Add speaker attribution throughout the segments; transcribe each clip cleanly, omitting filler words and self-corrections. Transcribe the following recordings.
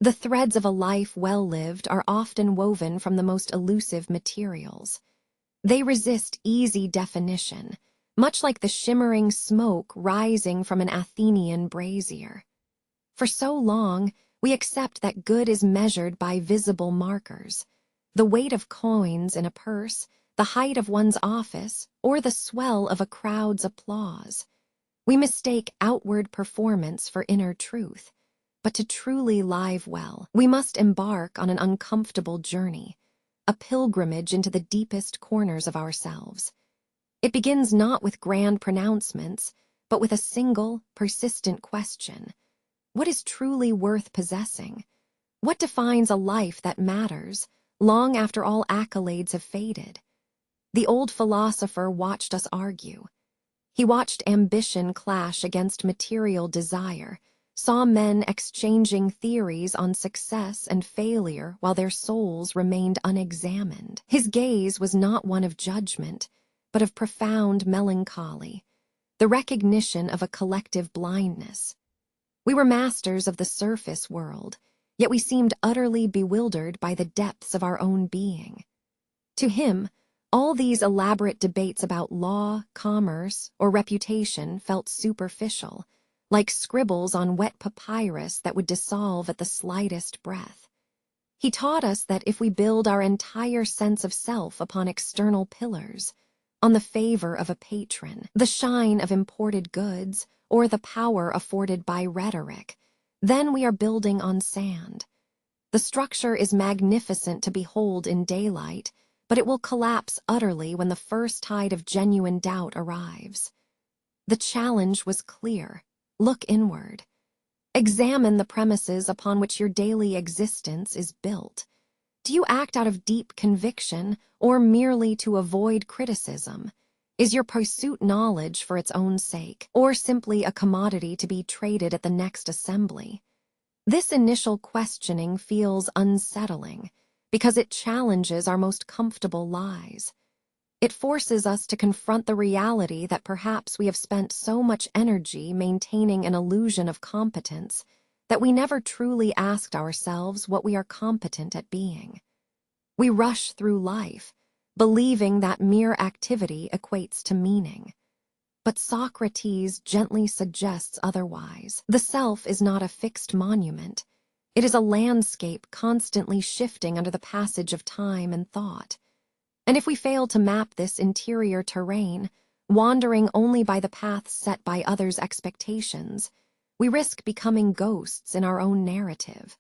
Speaker 1: The threads of a life well lived are often woven from the most elusive materials. They resist easy definition, much like the shimmering smoke rising from an Athenian brazier. For so long, we accept that good is measured by visible markers, the weight of coins in a purse, the height of one's office, or the swell of a crowd's applause. We mistake outward performance for inner truth. But to truly live well, we must embark on an uncomfortable journey, a pilgrimage into the deepest corners of ourselves. It begins not with grand pronouncements, but with a single, persistent question. What is truly worth possessing? What defines a life that matters, long after all accolades have faded? The old philosopher watched us argue. He watched ambition clash against material desire, saw men exchanging theories on success and failure while their souls remained unexamined. His gaze was not one of judgment, but of profound melancholy, the recognition of a collective blindness. We were masters of the surface world, yet we seemed utterly bewildered by the depths of our own being. To him, all these elaborate debates about law, commerce, or reputation felt superficial, like scribbles on wet papyrus that would dissolve at the slightest breath. He taught us that if we build our entire sense of self upon external pillars, on the favor of a patron, the shine of imported goods, or the power afforded by rhetoric, then we are building on sand. The structure is magnificent to behold in daylight, but it will collapse utterly when the first tide of genuine doubt arrives. The challenge was clear. Look inward. Examine the premises upon which your daily existence is built. Do you act out of deep conviction or merely to avoid criticism? Is your pursuit knowledge for its own sake, or simply a commodity to be traded at the next assembly? This initial questioning feels unsettling because it challenges our most comfortable lies. It forces us to confront the reality that perhaps we have spent so much energy maintaining an illusion of competence that we never truly asked ourselves what we are competent at being. We rush through life, believing that mere activity equates to meaning. But Socrates gently suggests otherwise. The self is not a fixed monument. It is a landscape constantly shifting under the passage of time and thought. And if we fail to map this interior terrain, wandering only by the paths set by others' expectations, we risk becoming ghosts in our own narrative.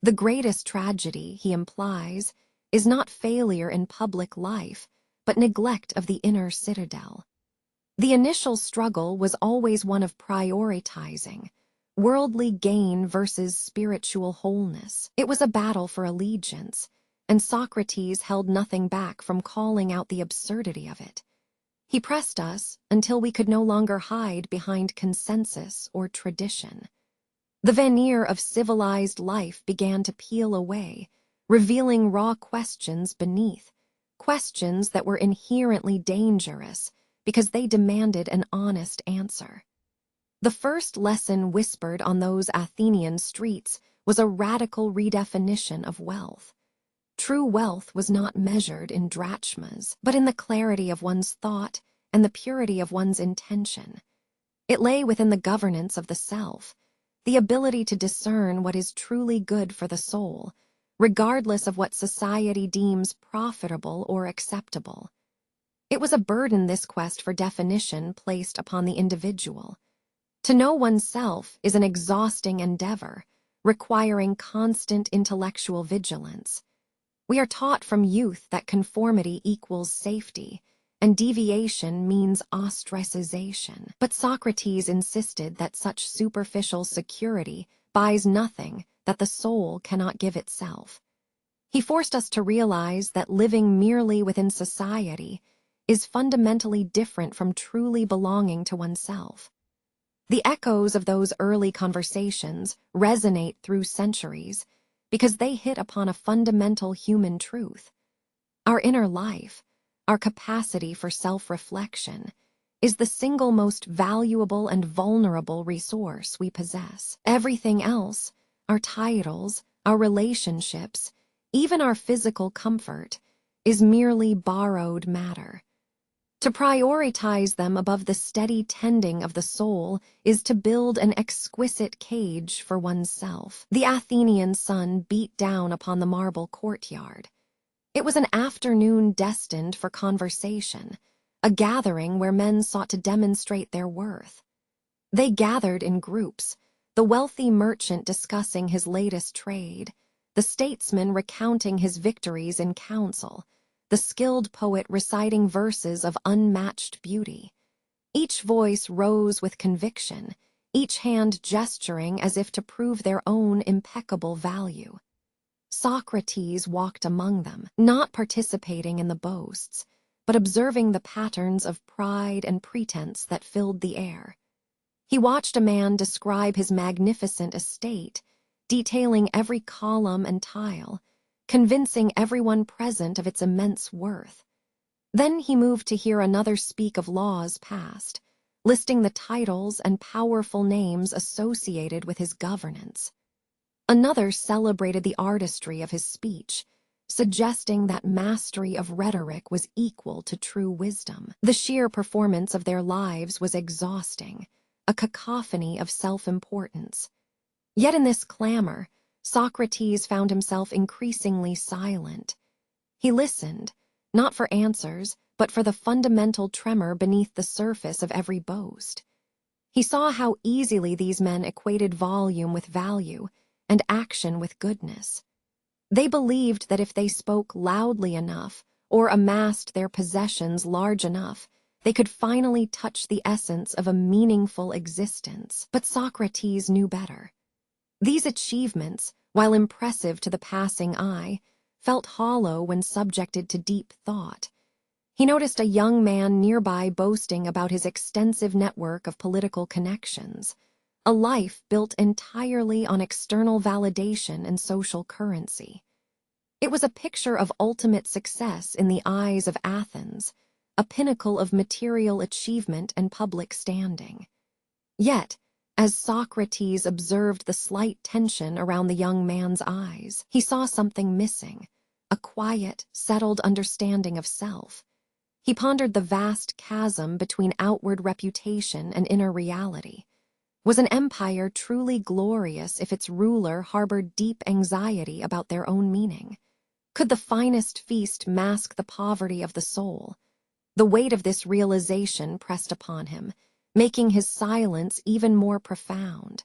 Speaker 1: The greatest tragedy, he implies, is not failure in public life, but neglect of the inner citadel. The initial struggle was always one of prioritizing, worldly gain versus spiritual wholeness. It was a battle for allegiance, and Socrates held nothing back from calling out the absurdity of it. He pressed us until we could no longer hide behind consensus or tradition. The veneer of civilized life began to peel away, revealing raw questions beneath, questions that were inherently dangerous because they demanded an honest answer. The first lesson whispered on those Athenian streets was a radical redefinition of wealth. True wealth was not measured in drachmas, but in the clarity of one's thought and the purity of one's intention. It lay within the governance of the self, the ability to discern what is truly good for the soul, regardless of what society deems profitable or acceptable. It was a burden this quest for definition placed upon the individual. To know oneself is an exhausting endeavor, requiring constant intellectual vigilance. We are taught from youth that conformity equals safety, and deviation means ostracization. But Socrates insisted that such superficial security buys nothing that the soul cannot give itself. He forced us to realize that living merely within society is fundamentally different from truly belonging to oneself. The echoes of those early conversations resonate through centuries because they hit upon a fundamental human truth. Our inner life, our capacity for self-reflection, is the single most valuable and vulnerable resource we possess. Everything else, our titles, our relationships, even our physical comfort, is merely borrowed matter. To prioritize them above the steady tending of the soul is to build an exquisite cage for oneself. The Athenian sun beat down upon the marble courtyard. It was an afternoon destined for conversation, a gathering where men sought to demonstrate their worth. They gathered in groups, the wealthy merchant discussing his latest trade, the statesman recounting his victories in council, the skilled poet reciting verses of unmatched beauty. Each voice rose with conviction, each hand gesturing as if to prove their own impeccable value. Socrates walked among them, not participating in the boasts, but observing the patterns of pride and pretense that filled the air. He watched a man describe his magnificent estate, detailing every column and tile, convincing everyone present of its immense worth. Then he moved to hear another speak of laws passed, listing the titles and powerful names associated with his governance. Another celebrated the artistry of his speech, suggesting that mastery of rhetoric was equal to true wisdom. The sheer performance of their lives was exhausting, a cacophony of self-importance. Yet in this clamor, Socrates found himself increasingly silent. He listened, not for answers, but for the fundamental tremor beneath the surface of every boast. He saw how easily these men equated volume with value and action with goodness. They believed that if they spoke loudly enough or amassed their possessions large enough, they could finally touch the essence of a meaningful existence. But Socrates knew better. These achievements, while impressive to the passing eye, felt hollow when subjected to deep thought. He noticed a young man nearby boasting about his extensive network of political connections, a life built entirely on external validation and social currency. It was a picture of ultimate success in the eyes of Athens, a pinnacle of material achievement and public standing. Yet, as Socrates observed the slight tension around the young man's eyes, he saw something missing, a quiet, settled understanding of self. He pondered the vast chasm between outward reputation and inner reality. Was an empire truly glorious if its ruler harbored deep anxiety about their own meaning? Could the finest feast mask the poverty of the soul? The weight of this realization pressed upon him, making his silence even more profound.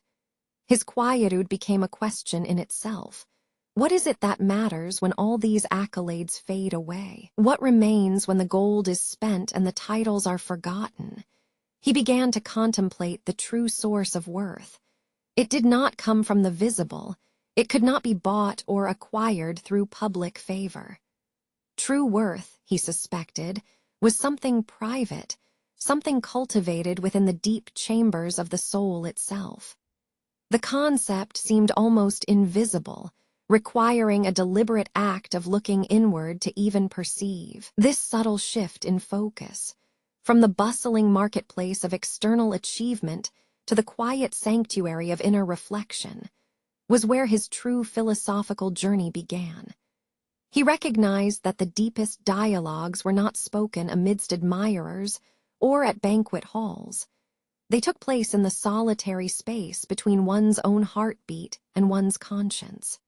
Speaker 1: His quietude became a question in itself. What is it that matters when all these accolades fade away? What remains when the gold is spent and the titles are forgotten? He began to contemplate the true source of worth. It did not come from the visible. It could not be bought or acquired through public favor. True worth, he suspected, was something private, something cultivated within the deep chambers of the soul itself. The concept seemed almost invisible, requiring a deliberate act of looking inward to even perceive. This subtle shift in focus, from the bustling marketplace of external achievement to the quiet sanctuary of inner reflection, was where his true philosophical journey began. He recognized that the deepest dialogues were not spoken amidst admirers or at banquet halls. They took place in the solitary space between one's own heartbeat and one's conscience.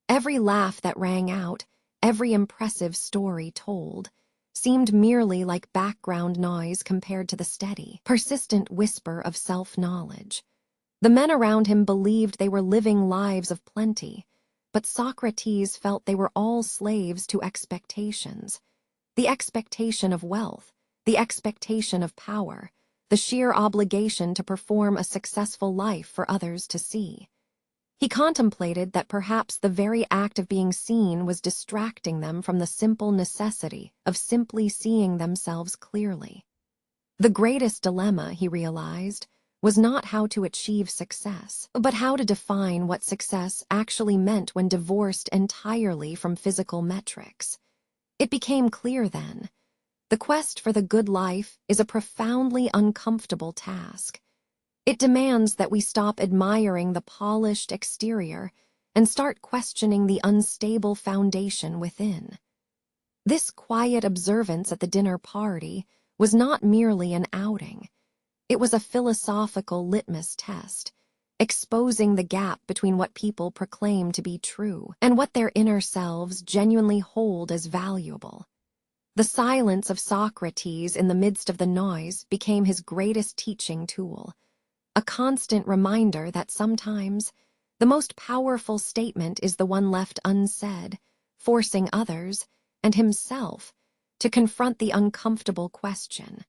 Speaker 1: Every laugh that rang out, every impressive story told, seemed merely like background noise compared to the steady, persistent whisper of self-knowledge. The men around him believed they were living lives of plenty, but Socrates felt they were all slaves to expectations. The expectation of wealth, the expectation of power, the sheer obligation to perform a successful life for others to see. He contemplated that perhaps the very act of being seen was distracting them from the simple necessity of simply seeing themselves clearly. The greatest dilemma, he realized, was not how to achieve success, but how to define what success actually meant when divorced entirely from physical metrics. It became clear then. The quest for the good life is a profoundly uncomfortable task. It demands that we stop admiring the polished exterior and start questioning the unstable foundation within. This quiet observance at the dinner party was not merely an outing. It was a philosophical litmus test, exposing the gap between what people proclaim to be true and what their inner selves genuinely hold as valuable. The silence of Socrates in the midst of the noise became his greatest teaching tool, a constant reminder that sometimes the most powerful statement is the one left unsaid, forcing others, and himself, to confront the uncomfortable question: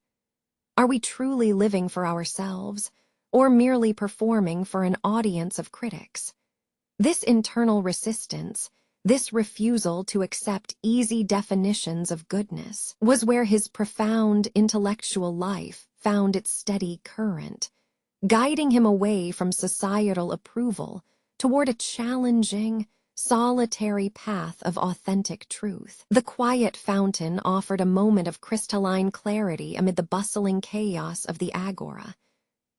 Speaker 1: are we truly living for ourselves, or merely performing for an audience of critics? This internal resistance, this refusal to accept easy definitions of goodness, was where his profound intellectual life found its steady current, guiding him away from societal approval toward a challenging, solitary path of authentic truth. The quiet fountain offered a moment of crystalline clarity amid the bustling chaos of the agora.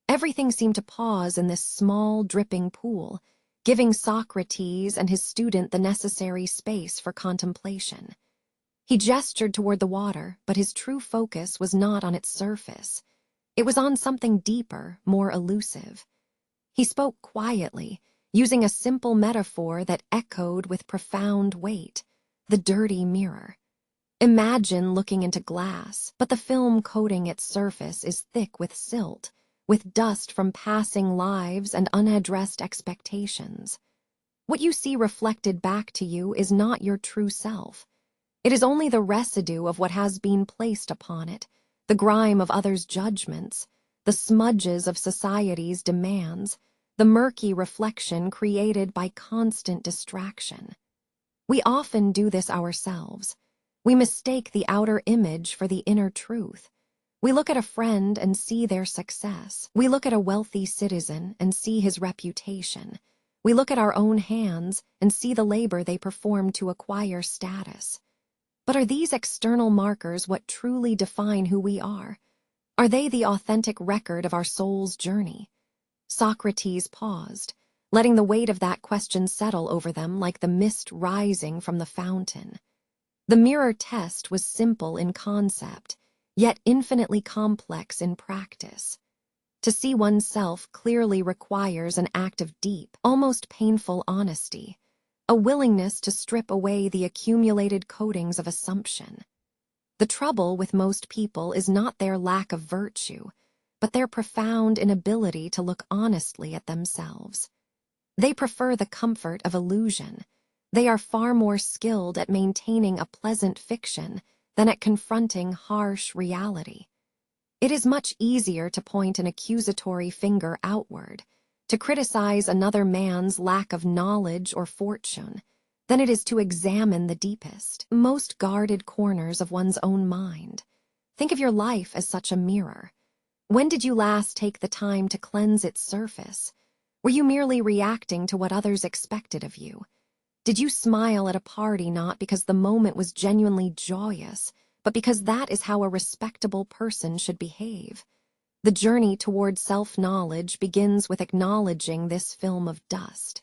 Speaker 1: Everything seemed to pause in this small, dripping pool, giving Socrates and his student the necessary space for contemplation. He gestured toward the water, but his true focus was not on its surface. It was on something deeper, more elusive. He spoke quietly, using a simple metaphor that echoed with profound weight: the dirty mirror. Imagine looking into glass, but the film coating its surface is thick with silt, with dust from passing lives and unaddressed expectations. What you see reflected back to you is not your true self. It is only the residue of what has been placed upon it, the grime of others' judgments, the smudges of society's demands, the murky reflection created by constant distraction. We often do this ourselves. We mistake the outer image for the inner truth. We look at a friend and see their success. We look at a wealthy citizen and see his reputation. We look at our own hands and see the labor they perform to acquire status. But are these external markers what truly define who we are? Are they the authentic record of our soul's journey? Socrates paused, letting the weight of that question settle over them like the mist rising from the fountain. The mirror test was simple in concept, yet infinitely complex in practice. To see oneself clearly requires an act of deep, almost painful honesty, a willingness to strip away the accumulated coatings of assumption. The trouble with most people is not their lack of virtue, but their profound inability to look honestly at themselves. They prefer the comfort of illusion. They are far more skilled at maintaining a pleasant fiction than at confronting harsh reality. It is much easier to point an accusatory finger outward, to criticize another man's lack of knowledge or fortune, than it is to examine the deepest, most guarded corners of one's own mind. Think of your life as such a mirror. When did you last take the time to cleanse its surface? Were you merely reacting to what others expected of you? Did you smile at a party not because the moment was genuinely joyous, but because that is how a respectable person should behave? The journey toward self-knowledge begins with acknowledging this film of dust.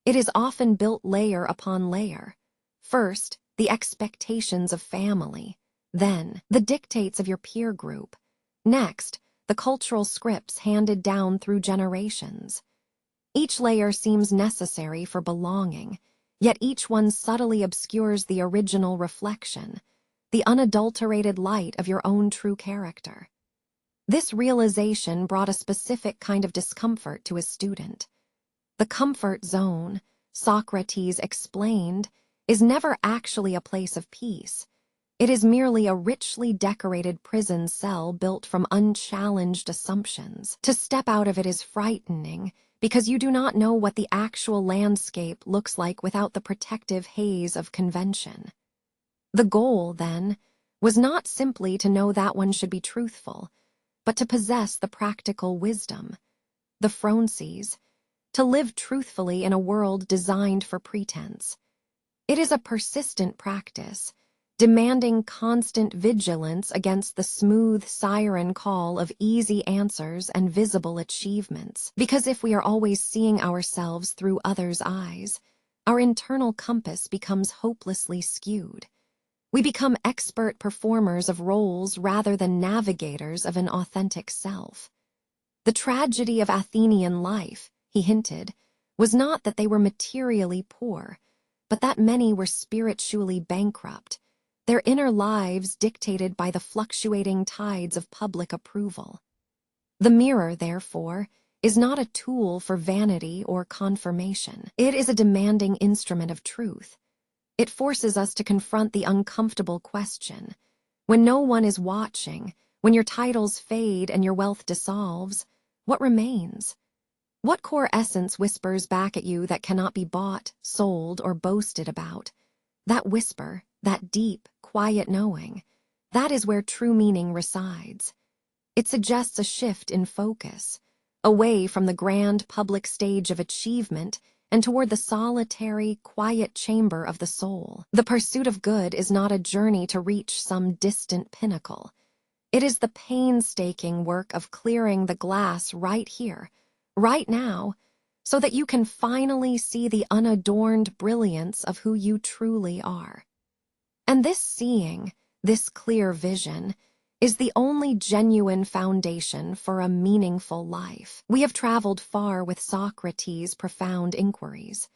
Speaker 1: It is often built layer upon layer. First, the expectations of family. Then, the dictates of your peer group. Next, the cultural scripts handed down through generations. Each layer seems necessary for belonging, yet each one subtly obscures the original reflection, the unadulterated light of your own true character. This realization brought a specific kind of discomfort to his student. The comfort zone, Socrates explained, is never actually a place of peace. It is merely a richly decorated prison cell built from unchallenged assumptions. To step out of it is frightening because you do not know what the actual landscape looks like without the protective haze of convention. The goal, then, was not simply to know that one should be truthful, but to possess the practical wisdom, the phronses, to live truthfully in a world designed for pretense. It is a persistent practice, demanding constant vigilance against the smooth siren call of easy answers and visible achievements. Because if we are always seeing ourselves through others' eyes, our internal compass becomes hopelessly skewed. We become expert performers of roles rather than navigators of an authentic self. The tragedy of Athenian life, he hinted, was not that they were materially poor, but that many were spiritually bankrupt, their inner lives dictated by the fluctuating tides of public approval. The mirror, therefore, is not a tool for vanity or confirmation. It is a demanding instrument of truth. It forces us to confront the uncomfortable question. When no one is watching, when your titles fade and your wealth dissolves, what remains? What core essence whispers back at you that cannot be bought, sold, or boasted about? That whisper, that deep, quiet knowing, that is where true meaning resides. It suggests a shift in focus, away from the grand public stage of achievement and toward the solitary, quiet chamber of the soul. The pursuit of good is not a journey to reach some distant pinnacle. It is the painstaking work of clearing the glass right here, right now, so that you can finally see the unadorned brilliance of who you truly are. And this seeing, this clear vision, is the only genuine foundation for a meaningful life. We have traveled far with Socrates' profound inquiries.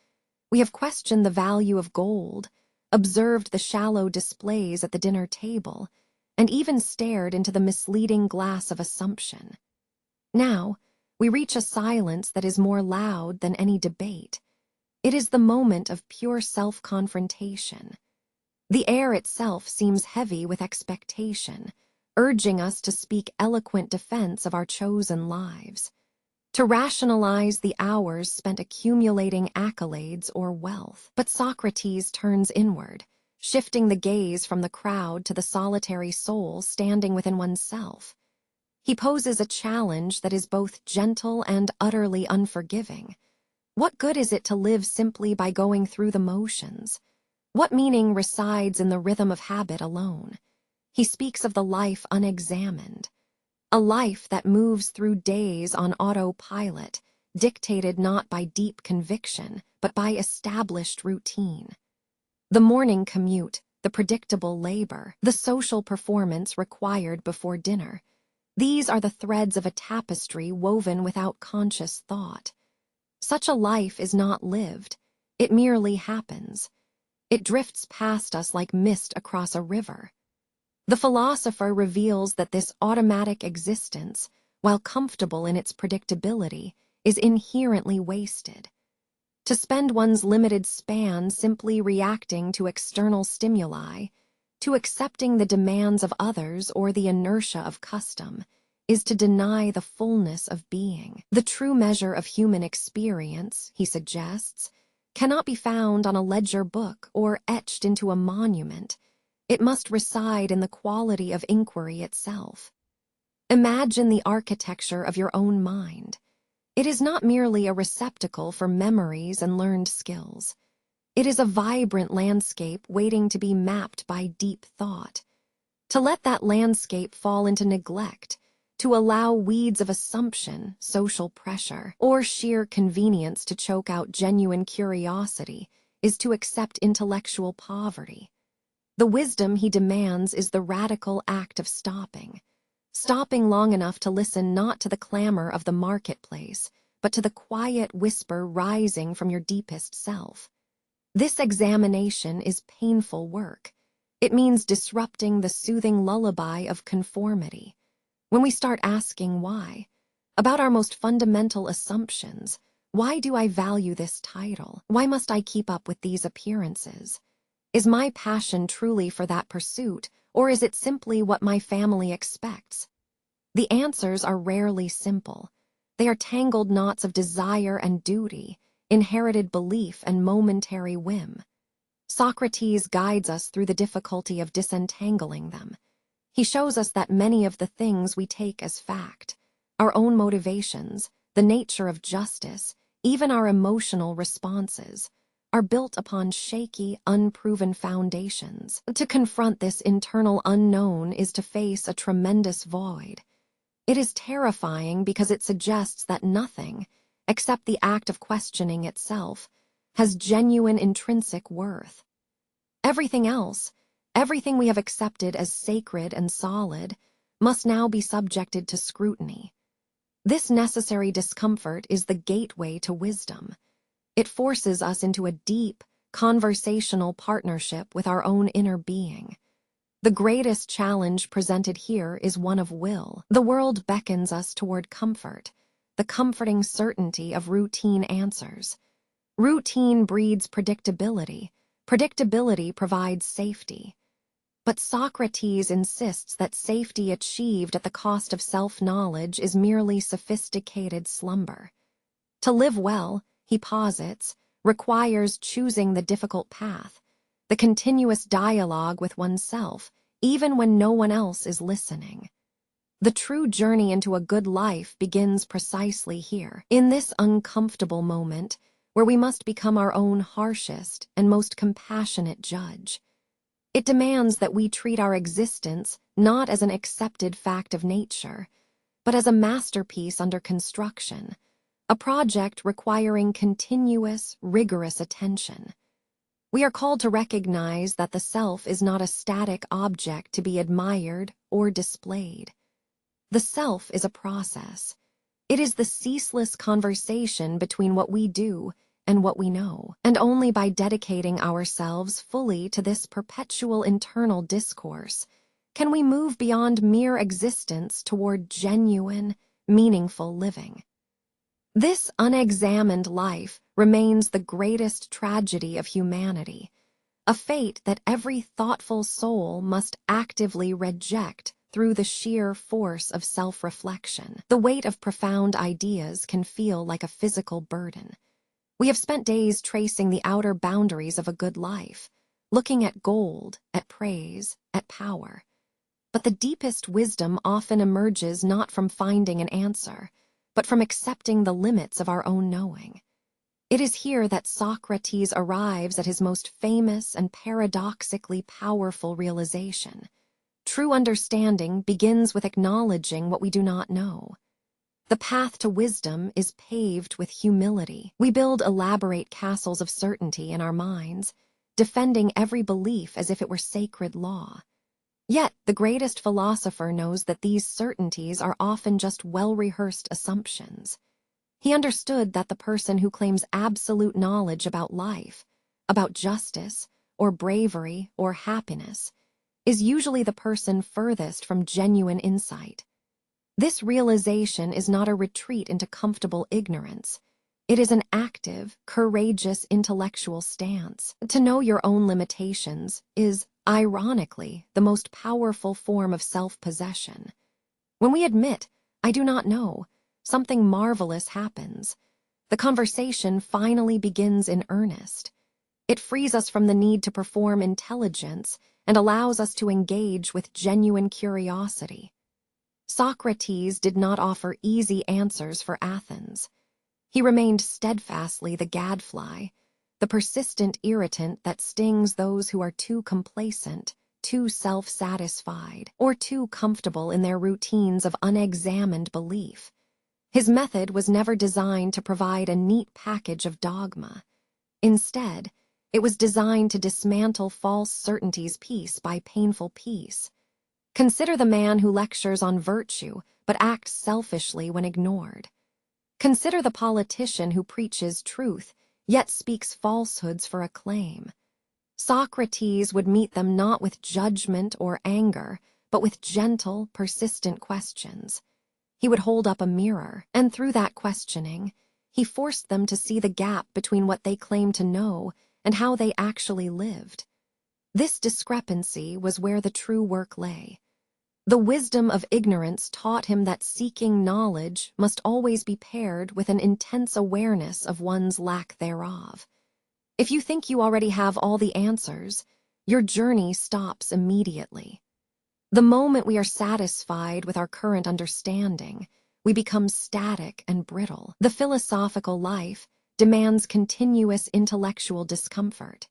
Speaker 1: We have questioned the value of gold, observed the shallow displays at the dinner table, and even stared into the misleading glass of assumption. Now, we reach a silence that is more loud than any debate. It is the moment of pure self-confrontation. The air itself seems heavy with expectation, urging us to speak eloquent defense of our chosen lives, to rationalize the hours spent accumulating accolades or wealth. But Socrates turns inward, shifting the gaze from the crowd to the solitary soul standing within oneself. He poses a challenge that is both gentle and utterly unforgiving. What good is it to live simply by going through the motions? What meaning resides in the rhythm of habit alone? He speaks of the life unexamined, a life that moves through days on autopilot, dictated not by deep conviction, but by established routine. The morning commute, the predictable labor, the social performance required before dinner. These are the threads of a tapestry woven without conscious thought. Such a life is not lived. It merely happens. It drifts past us like mist across a river. The philosopher reveals that this automatic existence, while comfortable in its predictability, is inherently wasted. To spend one's limited span simply reacting to external stimuli, to accepting the demands of others or the inertia of custom, is to deny the fullness of being. The true measure of human experience, he suggests, cannot be found on a ledger book or etched into a monument. It must reside in the quality of inquiry itself. Imagine the architecture of your own mind. It is not merely a receptacle for memories and learned skills. It is a vibrant landscape waiting to be mapped by deep thought. To let that landscape fall into neglect, to allow weeds of assumption, social pressure, or sheer convenience to choke out genuine curiosity, is to accept intellectual poverty. The wisdom he demands is the radical act of stopping long enough to listen not to the clamor of the marketplace, but to the quiet whisper rising from your deepest self. This examination is painful work. It means disrupting the soothing lullaby of conformity. When we start asking why, about our most fundamental assumptions, why do I value this title? Why must I keep up with these appearances? Is my passion truly for that pursuit, or is it simply what my family expects? The answers are rarely simple. They are tangled knots of desire and duty, inherited belief and momentary whim. Socrates guides us through the difficulty of disentangling them. He shows us that many of the things we take as fact, our own motivations, the nature of justice, even our emotional responses, are built upon shaky, unproven foundations. To confront this internal unknown is to face a tremendous void. It is terrifying because it suggests that nothing, except the act of questioning itself, has genuine intrinsic worth. Everything else, everything we have accepted as sacred and solid, must now be subjected to scrutiny. This necessary discomfort is the gateway to wisdom. It forces us into a deep, conversational partnership with our own inner being. The greatest challenge presented here is one of will. The world beckons us toward comfort, the comforting certainty of routine answers. Routine breeds predictability. Predictability provides safety. But Socrates insists that safety achieved at the cost of self-knowledge is merely sophisticated slumber. To live well, he posits, requires choosing the difficult path, the continuous dialogue with oneself, even when no one else is listening. The true journey into a good life begins precisely here, in this uncomfortable moment, where we must become our own harshest and most compassionate judge. It demands that we treat our existence not as an accepted fact of nature, but as a masterpiece under construction, a project requiring continuous, rigorous attention. We are called to recognize that the self is not a static object to be admired or displayed. The self is a process. It is the ceaseless conversation between what we do and what we know, and only by dedicating ourselves fully to this perpetual internal discourse can we move beyond mere existence toward genuine, meaningful living. This unexamined life remains the greatest tragedy of humanity, a fate that every thoughtful soul must actively reject through the sheer force of self-reflection. The weight of profound ideas can feel like a physical burden. We have spent days tracing the outer boundaries of a good life, looking at gold, at praise, at power. But the deepest wisdom often emerges not from finding an answer, but from accepting the limits of our own knowing. It is here that Socrates arrives at his most famous and paradoxically powerful realization. True understanding begins with acknowledging what we do not know. The path to wisdom is paved with humility. We build elaborate castles of certainty in our minds, defending every belief as if it were sacred law. Yet, the greatest philosopher knows that these certainties are often just well-rehearsed assumptions. He understood that the person who claims absolute knowledge about life, about justice, or bravery, or happiness, is usually the person furthest from genuine insight. This realization is not a retreat into comfortable ignorance. It is an active, courageous intellectual stance. To know your own limitations is, ironically, the most powerful form of self-possession. When we admit, "I do not know," something marvelous happens. The conversation finally begins in earnest. It frees us from the need to perform intelligence and allows us to engage with genuine curiosity. Socrates did not offer easy answers for Athens. He remained steadfastly the gadfly, the persistent irritant that stings those who are too complacent, too self-satisfied, or too comfortable in their routines of unexamined belief. His method was never designed to provide a neat package of dogma. Instead, it was designed to dismantle false certainties piece by painful piece. Consider the man who lectures on virtue but acts selfishly when ignored. Consider the politician who preaches truth yet speaks falsehoods for acclaim. Socrates would meet them not with judgment or anger, but with gentle, persistent questions. He would hold up a mirror, and through that questioning, he forced them to see the gap between what they claimed to know and how they actually lived. This discrepancy was where the true work lay. The wisdom of ignorance taught him that seeking knowledge must always be paired with an intense awareness of one's lack thereof. If you think you already have all the answers, your journey stops immediately. The moment we are satisfied with our current understanding, we become static and brittle. The philosophical life, demands continuous intellectual discomfort.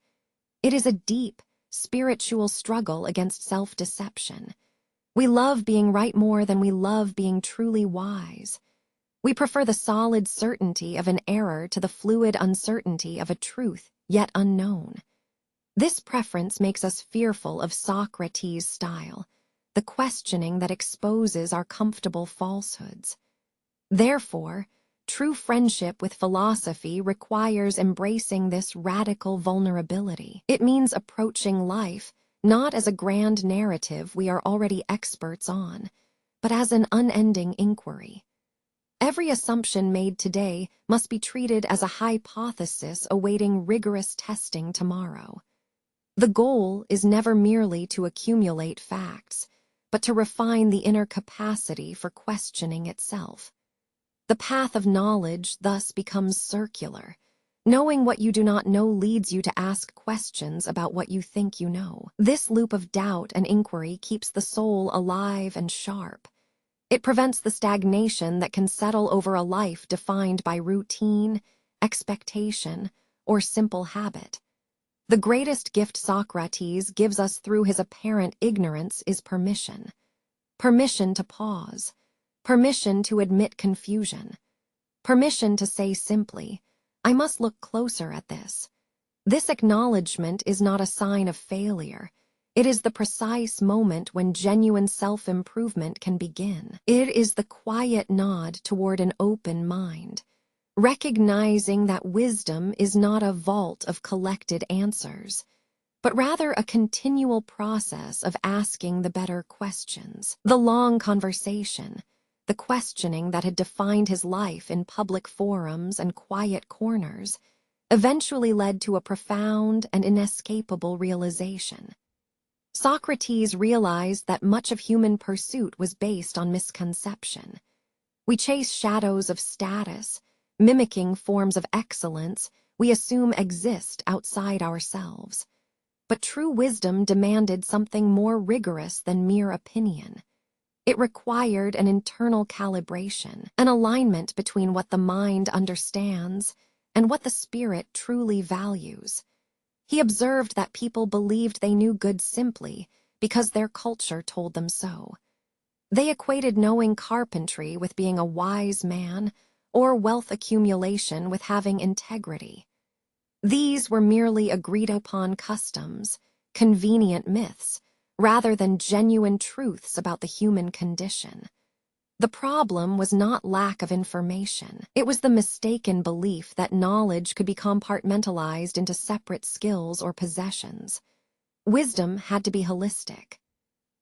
Speaker 1: It is a deep, spiritual struggle against self-deception. We love being right more than we love being truly wise. We prefer the solid certainty of an error to the fluid uncertainty of a truth yet unknown. This preference makes us fearful of Socrates' style, the questioning that exposes our comfortable falsehoods. Therefore, true friendship with philosophy requires embracing this radical vulnerability. It means approaching life not as a grand narrative we are already experts on, but as an unending inquiry. Every assumption made today must be treated as a hypothesis awaiting rigorous testing tomorrow. The goal is never merely to accumulate facts, but to refine the inner capacity for questioning itself. The path of knowledge thus becomes circular. Knowing what you do not know leads you to ask questions about what you think you know. This loop of doubt and inquiry keeps the soul alive and sharp. It prevents the stagnation that can settle over a life defined by routine, expectation, or simple habit. The greatest gift Socrates gives us through his apparent ignorance is permission. Permission to pause. Permission to admit confusion. Permission to say simply, I must look closer at this. This acknowledgement is not a sign of failure. It is the precise moment when genuine self-improvement can begin. It is the quiet nod toward an open mind, recognizing that wisdom is not a vault of collected answers, but rather a continual process of asking the better questions. The long conversation, the questioning that had defined his life in public forums and quiet corners, eventually led to a profound and inescapable realization. Socrates realized that much of human pursuit was based on misconception. We chase shadows of status, mimicking forms of excellence we assume exist outside ourselves. But true wisdom demanded something more rigorous than mere opinion. It required an internal calibration, an alignment between what the mind understands and what the spirit truly values. He observed that people believed they knew good simply because their culture told them so. They equated knowing carpentry with being a wise man or wealth accumulation with having integrity. These were merely agreed-upon customs, convenient myths, rather than genuine truths about the human condition. The problem was not lack of information. It was the mistaken belief that knowledge could be compartmentalized into separate skills or possessions. Wisdom had to be holistic.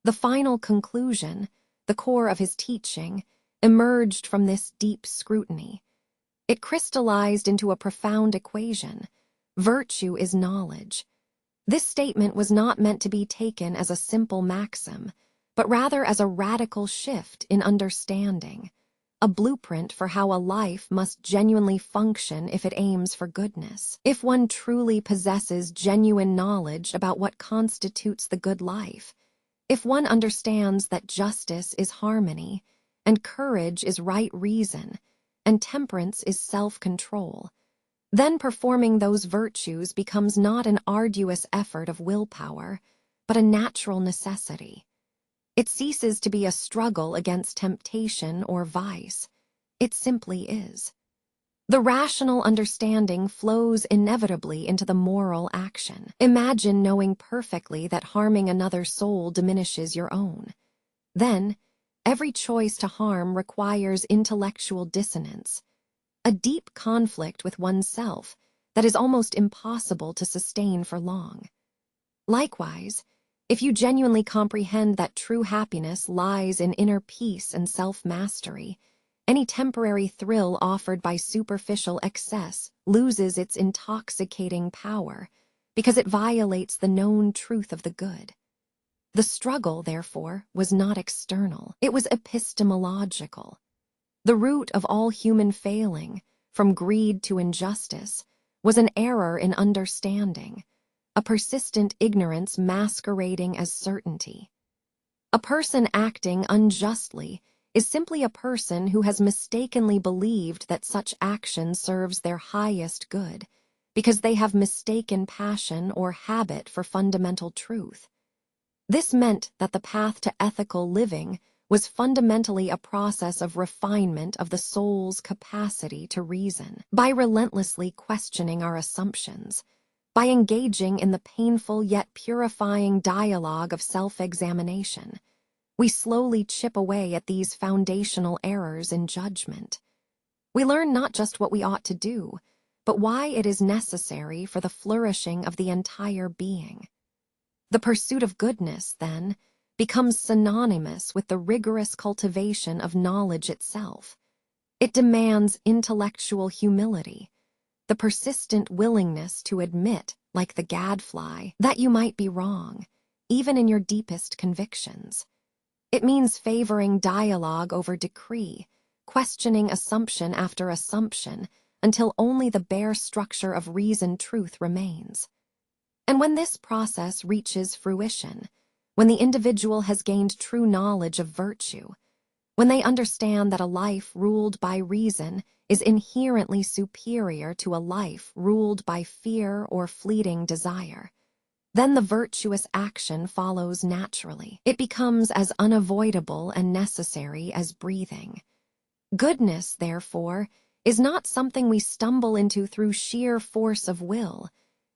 Speaker 1: The final conclusion, the core of his teaching, emerged from this deep scrutiny. It crystallized into a profound equation. Virtue is knowledge. This statement was not meant to be taken as a simple maxim, but rather as a radical shift in understanding, a blueprint for how a life must genuinely function if it aims for goodness. If one truly possesses genuine knowledge about what constitutes the good life, if one understands that justice is harmony, and courage is right reason, and temperance is self-control, then performing those virtues becomes not an arduous effort of willpower, but a natural necessity. It ceases to be a struggle against temptation or vice. It simply is. The rational understanding flows inevitably into the moral action. Imagine knowing perfectly that harming another soul diminishes your own. Then, every choice to harm requires intellectual dissonance, a deep conflict with oneself that is almost impossible to sustain for long. Likewise, if you genuinely comprehend that true happiness lies in inner peace and self-mastery, any temporary thrill offered by superficial excess loses its intoxicating power because it violates the known truth of the good. The struggle, therefore, was not external. It was epistemological. The root of all human failing, from greed to injustice, was an error in understanding, a persistent ignorance masquerading as certainty. A person acting unjustly is simply a person who has mistakenly believed that such action serves their highest good, because they have mistaken passion or habit for fundamental truth. This meant that the path to ethical living was fundamentally a process of refinement of the soul's capacity to reason. By relentlessly questioning our assumptions, by engaging in the painful yet purifying dialogue of self-examination, we slowly chip away at these foundational errors in judgment. We learn not just what we ought to do, but why it is necessary for the flourishing of the entire being. The pursuit of goodness, then, becomes synonymous with the rigorous cultivation of knowledge itself. It demands intellectual humility, the persistent willingness to admit, like the gadfly, that you might be wrong, even in your deepest convictions. It means favoring dialogue over decree, questioning assumption after assumption, until only the bare structure of reasoned truth remains. And when this process reaches fruition, when the individual has gained true knowledge of virtue, when they understand that a life ruled by reason is inherently superior to a life ruled by fear or fleeting desire, then the virtuous action follows naturally. It becomes as unavoidable and necessary as breathing. Goodness, therefore, is not something we stumble into through sheer force of will.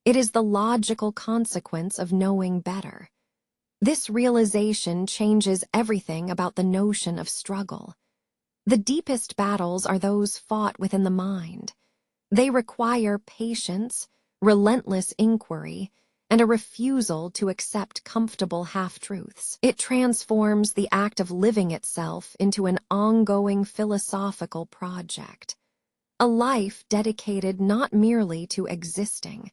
Speaker 1: It is the logical consequence of knowing better. This realization changes everything about the notion of struggle. The deepest battles are those fought within the mind. They require patience, relentless inquiry, and a refusal to accept comfortable half-truths. It transforms the act of living itself into an ongoing philosophical project, a life dedicated not merely to existing,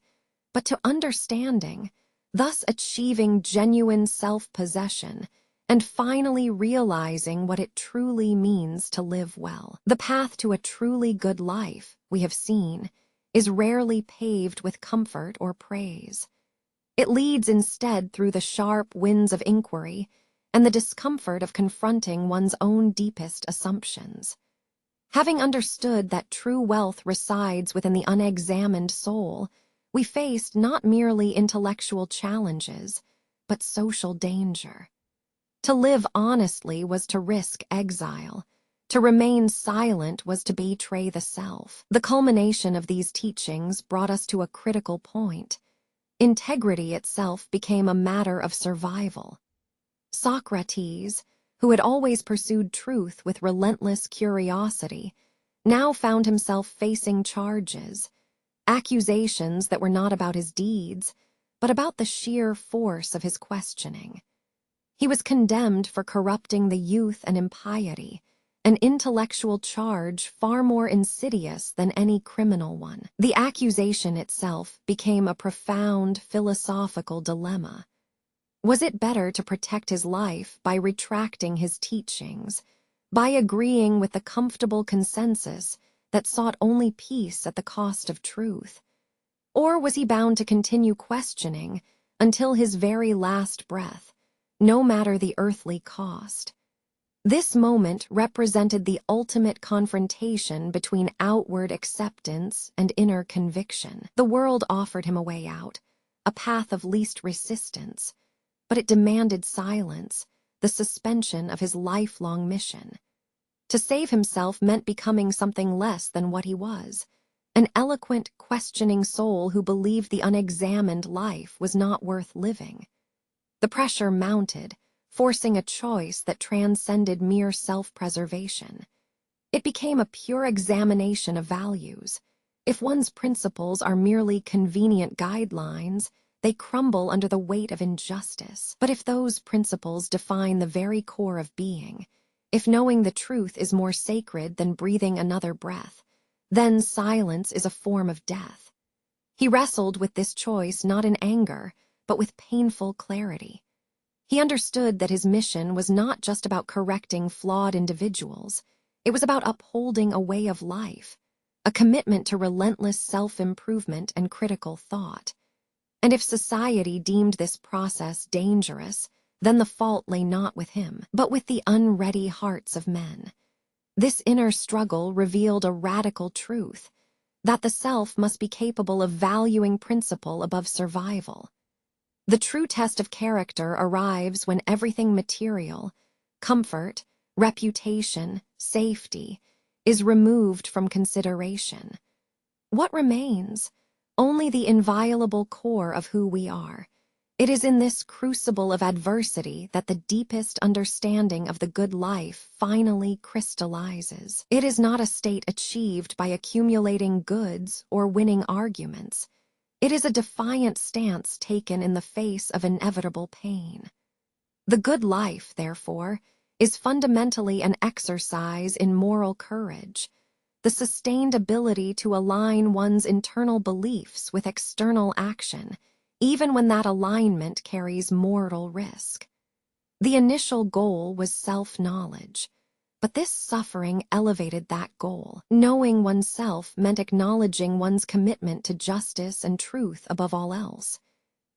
Speaker 1: but to understanding, thus achieving genuine self-possession and finally realizing what it truly means to live well. The path to a truly good life, we have seen, is rarely paved with comfort or praise. It leads instead through the sharp winds of inquiry and the discomfort of confronting one's own deepest assumptions. Having understood that true wealth resides within the unexamined soul, we faced not merely intellectual challenges, but social danger. To live honestly was to risk exile. To remain silent was to betray the self. The culmination of these teachings brought us to a critical point. Integrity itself became a matter of survival. Socrates, who had always pursued truth with relentless curiosity, now found himself facing charges, accusations that were not about his deeds, but about the sheer force of his questioning. He was condemned for corrupting the youth and impiety, an intellectual charge far more insidious than any criminal one. The accusation itself became a profound philosophical dilemma. Was it better to protect his life by retracting his teachings, by agreeing with the comfortable consensus that sought only peace at the cost of truth? Or was he bound to continue questioning until his very last breath, no matter the earthly cost? This moment represented the ultimate confrontation between outward acceptance and inner conviction. The world offered him a way out, a path of least resistance, but it demanded silence, the suspension of his lifelong mission. To save himself meant becoming something less than what he was, an eloquent, questioning soul who believed the unexamined life was not worth living. The pressure mounted, forcing a choice that transcended mere self-preservation. It became a pure examination of values. If one's principles are merely convenient guidelines, they crumble under the weight of injustice. But if those principles define the very core of being, if knowing the truth is more sacred than breathing another breath, then silence is a form of death. He wrestled with this choice not in anger, but with painful clarity. He understood that his mission was not just about correcting flawed individuals. It was about upholding a way of life, a commitment to relentless self-improvement and critical thought. And if society deemed this process dangerous, then the fault lay not with him, but with the unready hearts of men. This inner struggle revealed a radical truth, that the self must be capable of valuing principle above survival. The true test of character arrives when everything material, comfort, reputation, safety, is removed from consideration. What remains? Only the inviolable core of who we are. It is in this crucible of adversity that the deepest understanding of the good life finally crystallizes. It is not a state achieved by accumulating goods or winning arguments. It is a defiant stance taken in the face of inevitable pain. The good life, therefore, is fundamentally an exercise in moral courage, the sustained ability to align one's internal beliefs with external action, even when that alignment carries mortal risk. The initial goal was self-knowledge, but this suffering elevated that goal. Knowing oneself meant acknowledging one's commitment to justice and truth above all else.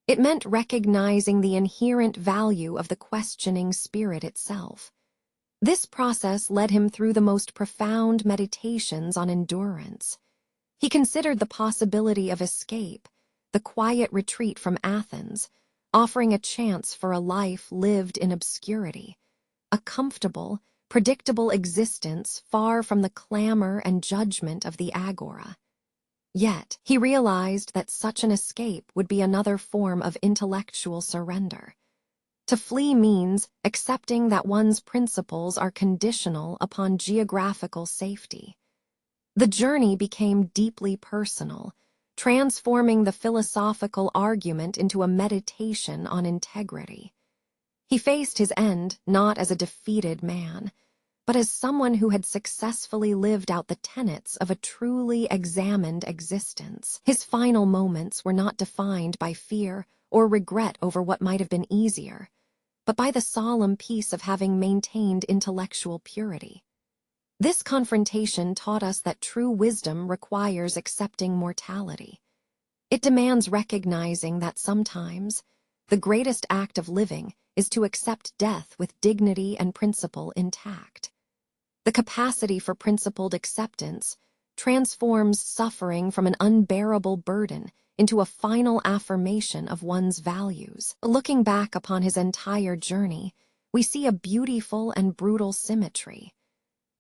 Speaker 1: It meant recognizing the inherent value of the questioning spirit itself. This process led him through the most profound meditations on endurance. He considered the possibility of escape, the quiet retreat from Athens, offering a chance for a life lived in obscurity, a comfortable, predictable existence far from the clamor and judgment of the agora. Yet, he realized that such an escape would be another form of intellectual surrender. To flee means accepting that one's principles are conditional upon geographical safety. The journey became deeply personal, transforming the philosophical argument into a meditation on integrity. He faced his end not as a defeated man, but as someone who had successfully lived out the tenets of a truly examined existence. His final moments were not defined by fear or regret over what might have been easier, but by the solemn peace of having maintained intellectual purity. This confrontation taught us that true wisdom requires accepting mortality. It demands recognizing that sometimes the greatest act of living is to accept death with dignity and principle intact. The capacity for principled acceptance transforms suffering from an unbearable burden into a final affirmation of one's values. Looking back upon his entire journey, we see a beautiful and brutal symmetry.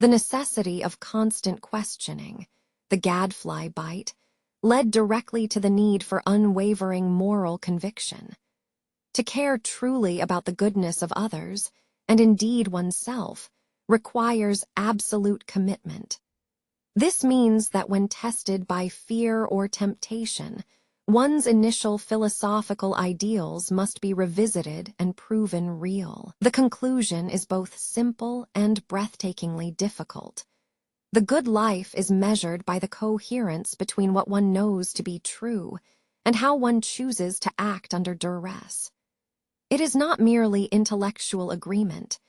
Speaker 1: The necessity of constant questioning, the gadfly bite, led directly to the need for unwavering moral conviction. To care truly about the goodness of others, and indeed oneself, requires absolute commitment. This means that when tested by fear or temptation, one's initial philosophical ideals must be revisited and proven real. The conclusion is both simple and breathtakingly difficult. The good life is measured by the coherence between what one knows to be true and how one chooses to act under duress. It is not merely intellectual agreement.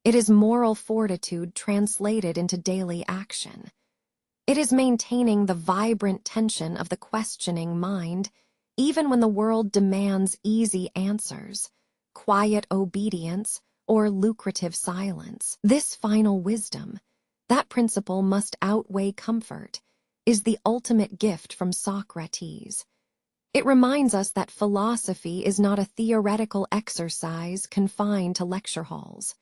Speaker 1: It is moral fortitude translated into daily action. It is maintaining the vibrant tension of the questioning mind, even when the world demands easy answers, quiet obedience, or lucrative silence. This final wisdom, that principle must outweigh comfort, is the ultimate gift from Socrates. It reminds us that philosophy is not a theoretical exercise confined to lecture halls.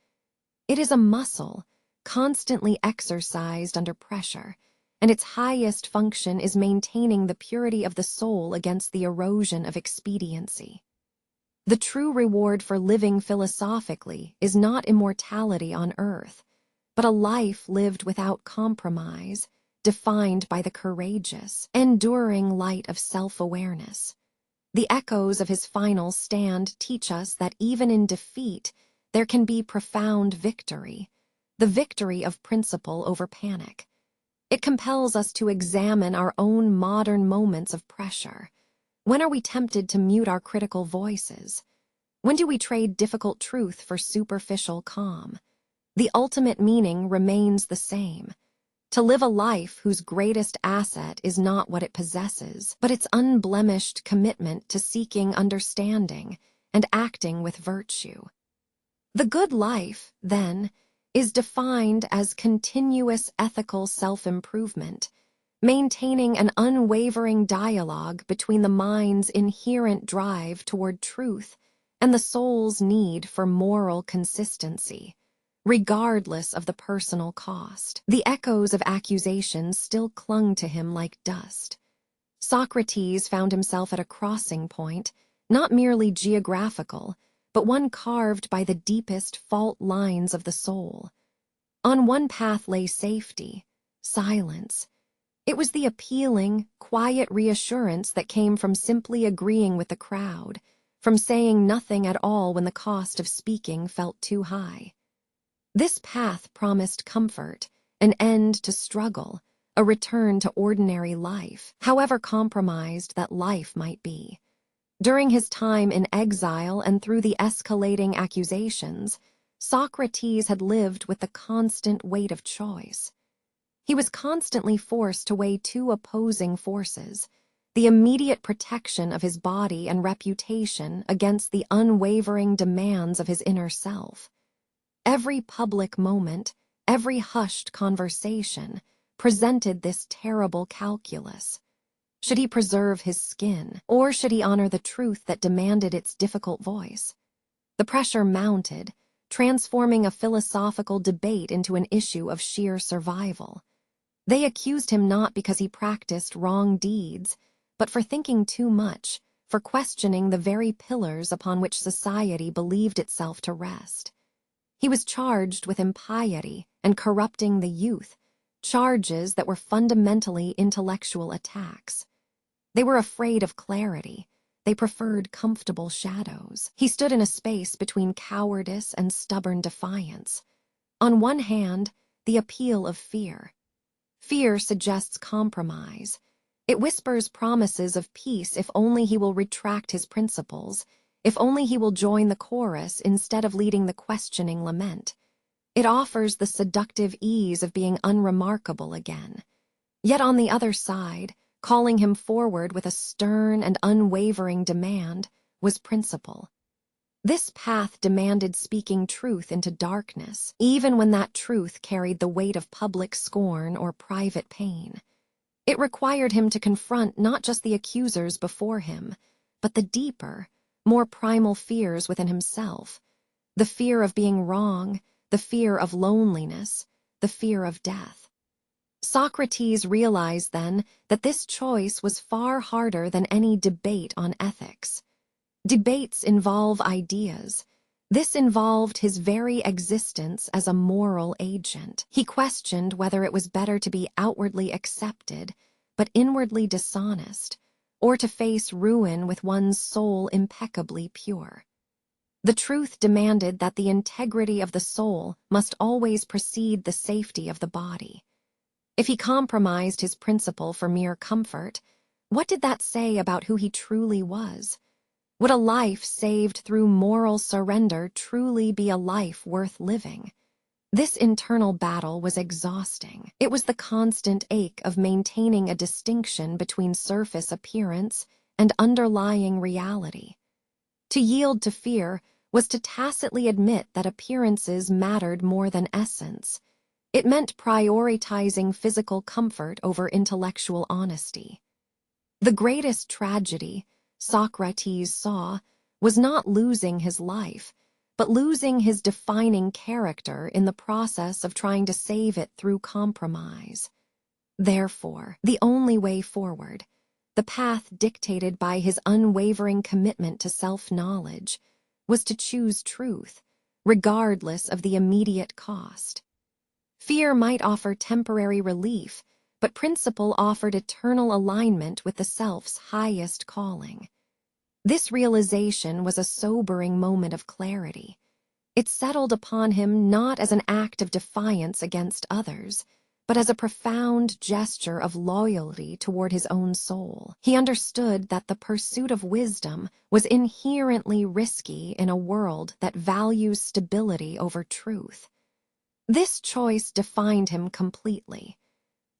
Speaker 1: It is a muscle, constantly exercised under pressure, and its highest function is maintaining the purity of the soul against the erosion of expediency. The true reward for living philosophically is not immortality on earth, but a life lived without compromise, defined by the courageous, enduring light of self-awareness. The echoes of his final stand teach us that even in defeat, there can be profound victory, the victory of principle over panic. It compels us to examine our own modern moments of pressure. When are we tempted to mute our critical voices? When do we trade difficult truth for superficial calm? The ultimate meaning remains the same: to live a life whose greatest asset is not what it possesses, but its unblemished commitment to seeking understanding and acting with virtue. The good life, then, is defined as continuous ethical self-improvement, maintaining an unwavering dialogue between the mind's inherent drive toward truth and the soul's need for moral consistency, regardless of the personal cost. The echoes of accusations still clung to him like dust. Socrates found himself at a crossing point, not merely geographical, but one carved by the deepest fault lines of the soul. On one path lay safety, silence. It was the appealing, quiet reassurance that came from simply agreeing with the crowd, from saying nothing at all when the cost of speaking felt too high. This path promised comfort, an end to struggle, a return to ordinary life, however compromised that life might be. During his time in exile and through the escalating accusations, Socrates had lived with the constant weight of choice. He was constantly forced to weigh two opposing forces, the immediate protection of his body and reputation against the unwavering demands of his inner self. Every public moment, every hushed conversation, presented this terrible calculus. Should he preserve his skin, or should he honor the truth that demanded its difficult voice? The pressure mounted, transforming a philosophical debate into an issue of sheer survival. They accused him not because he practiced wrong deeds, but for thinking too much, for questioning the very pillars upon which society believed itself to rest. He was charged with impiety and corrupting the youth, charges that were fundamentally intellectual attacks. They were afraid of clarity. They preferred comfortable shadows. He stood in a space between cowardice and stubborn defiance. On one hand, the appeal of fear. Fear suggests compromise. It whispers promises of peace if only he will retract his principles, if only he will join the chorus instead of leading the questioning lament. It offers the seductive ease of being unremarkable again. Yet on the other side, calling him forward with a stern and unwavering demand, was principle. This path demanded speaking truth into darkness, even when that truth carried the weight of public scorn or private pain. It required him to confront not just the accusers before him, but the deeper, more primal fears within himself, the fear of being wrong, the fear of loneliness, the fear of death. Socrates realized then that this choice was far harder than any debate on ethics. Debates involve ideas. This involved his very existence as a moral agent. He questioned whether it was better to be outwardly accepted, but inwardly dishonest, or to face ruin with one's soul impeccably pure. The truth demanded that the integrity of the soul must always precede the safety of the body. If he compromised his principle for mere comfort, what did that say about who he truly was? Would a life saved through moral surrender truly be a life worth living? This internal battle was exhausting. It was the constant ache of maintaining a distinction between surface appearance and underlying reality. To yield to fear was to tacitly admit that appearances mattered more than essence. It meant prioritizing physical comfort over intellectual honesty. The greatest tragedy, Socrates saw, was not losing his life, but losing his defining character in the process of trying to save it through compromise. Therefore, the only way forward, the path dictated by his unwavering commitment to self-knowledge, was to choose truth, regardless of the immediate cost. Fear might offer temporary relief, but principle offered eternal alignment with the self's highest calling. This realization was a sobering moment of clarity. It settled upon him not as an act of defiance against others, but as a profound gesture of loyalty toward his own soul. He understood that the pursuit of wisdom was inherently risky in a world that values stability over truth. This choice defined him completely.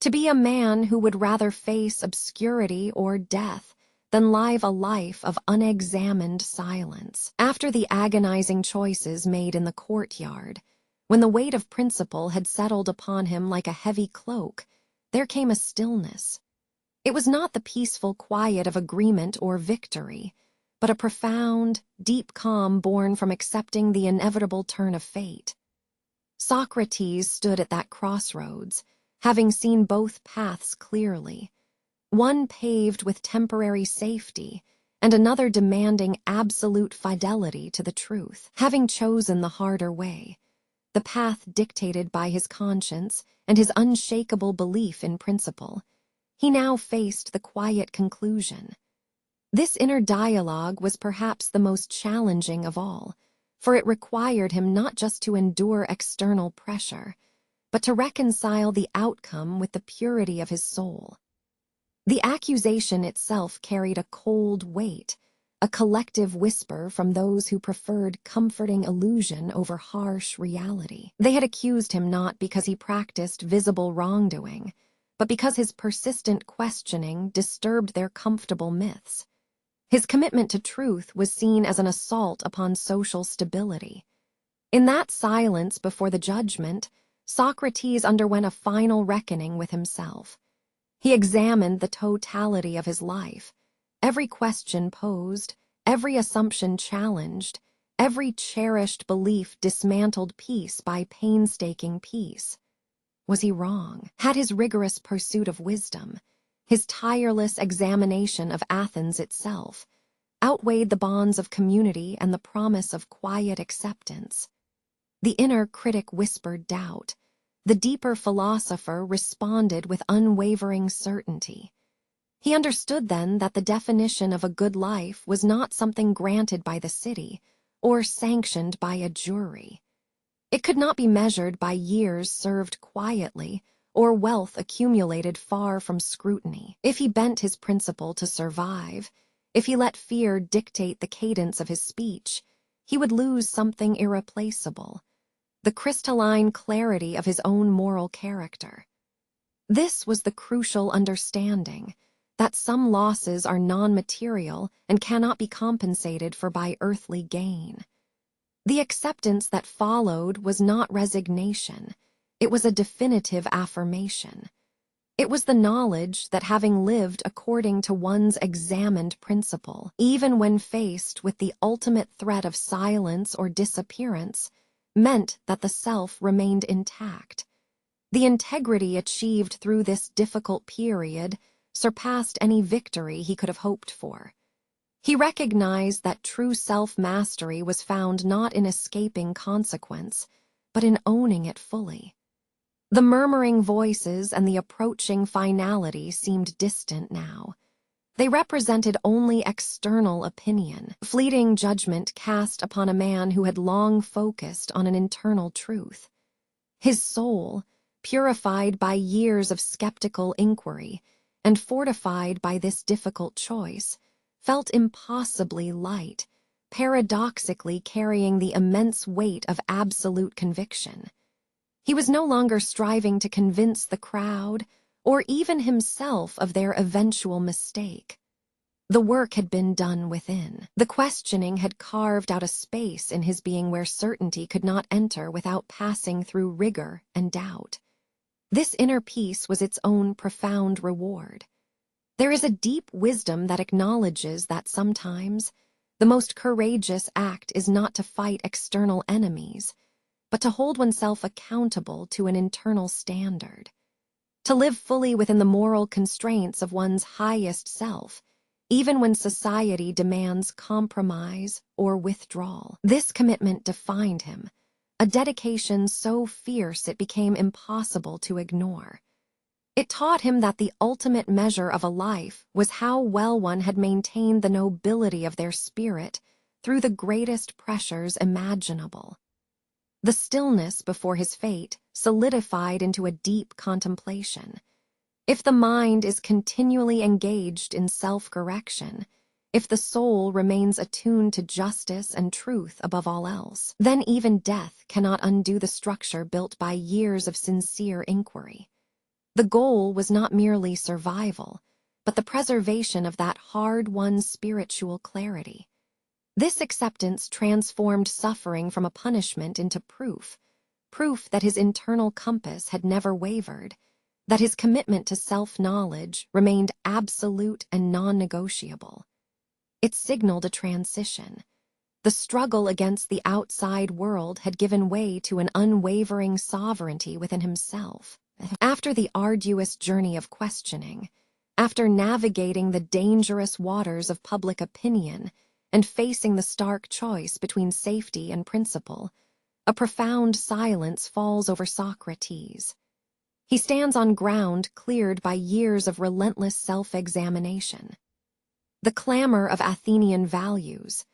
Speaker 1: To be a man who would rather face obscurity or death than live a life of unexamined silence. After the agonizing choices made in the courtyard, when the weight of principle had settled upon him like a heavy cloak, there came a stillness. It was not the peaceful quiet of agreement or victory, but a profound, deep calm born from accepting the inevitable turn of fate. Socrates stood at that crossroads, having seen both paths clearly, one paved with temporary safety, and another demanding absolute fidelity to the truth. Having chosen the harder way, the path dictated by his conscience and his unshakable belief in principle, he now faced the quiet conclusion. This inner dialogue was perhaps the most challenging of all, for it required him not just to endure external pressure, but to reconcile the outcome with the purity of his soul. The accusation itself carried a cold weight, a collective whisper from those who preferred comforting illusion over harsh reality. They had accused him not because he practiced visible wrongdoing, but because his persistent questioning disturbed their comfortable myths. His commitment to truth was seen as an assault upon social stability. In that silence before the judgment, Socrates underwent a final reckoning with himself. He examined the totality of his life, every question posed, every assumption challenged, every cherished belief dismantled piece by painstaking piece. Was he wrong? Had his rigorous pursuit of wisdom, his tireless examination of Athens itself, outweighed the bonds of community and the promise of quiet acceptance? The inner critic whispered doubt. The deeper philosopher responded with unwavering certainty. He understood then that the definition of a good life was not something granted by the city or sanctioned by a jury. It could not be measured by years served quietly or wealth accumulated far from scrutiny. If he bent his principle to survive, if he let fear dictate the cadence of his speech, he would lose something irreplaceable: the crystalline clarity of his own moral character. This was the crucial understanding, that some losses are non-material and cannot be compensated for by earthly gain. The acceptance that followed was not resignation, it was a definitive affirmation. It was the knowledge that having lived according to one's examined principle, even when faced with the ultimate threat of silence or disappearance, meant that the self remained intact. The integrity achieved through this difficult period surpassed any victory he could have hoped for. He recognized that true self-mastery was found not in escaping consequence, but in owning it fully. The murmuring voices and the approaching finality seemed distant now. They represented only external opinion, fleeting judgment cast upon a man who had long focused on an internal truth. His soul, purified by years of skeptical inquiry and fortified by this difficult choice, felt impossibly light, paradoxically carrying the immense weight of absolute conviction. He was no longer striving to convince the crowd or even himself of their eventual mistake. The work had been done within. The questioning had carved out a space in his being where certainty could not enter without passing through rigor and doubt. This inner peace was its own profound reward. There is a deep wisdom that acknowledges that sometimes the most courageous act is not to fight external enemies, but to hold oneself accountable to an internal standard. To live fully within the moral constraints of one's highest self, even when society demands compromise or withdrawal. This commitment defined him, a dedication so fierce it became impossible to ignore. It taught him that the ultimate measure of a life was how well one had maintained the nobility of their spirit through the greatest pressures imaginable. The stillness before his fate solidified into a deep contemplation. If the mind is continually engaged in self-correction, if the soul remains attuned to justice and truth above all else, then even death cannot undo the structure built by years of sincere inquiry. The goal was not merely survival, but the preservation of that hard-won spiritual clarity. This acceptance transformed suffering from a punishment into proof that his internal compass had never wavered, that his commitment to self-knowledge remained absolute and non-negotiable. It signaled a transition. The struggle against the outside world had given way to an unwavering sovereignty within himself. After the arduous journey of questioning, after navigating the dangerous waters of public opinion and facing the stark choice between safety and principle, a profound silence falls over Socrates. He stands on ground cleared by years of relentless self-examination. The clamor of Athenian values,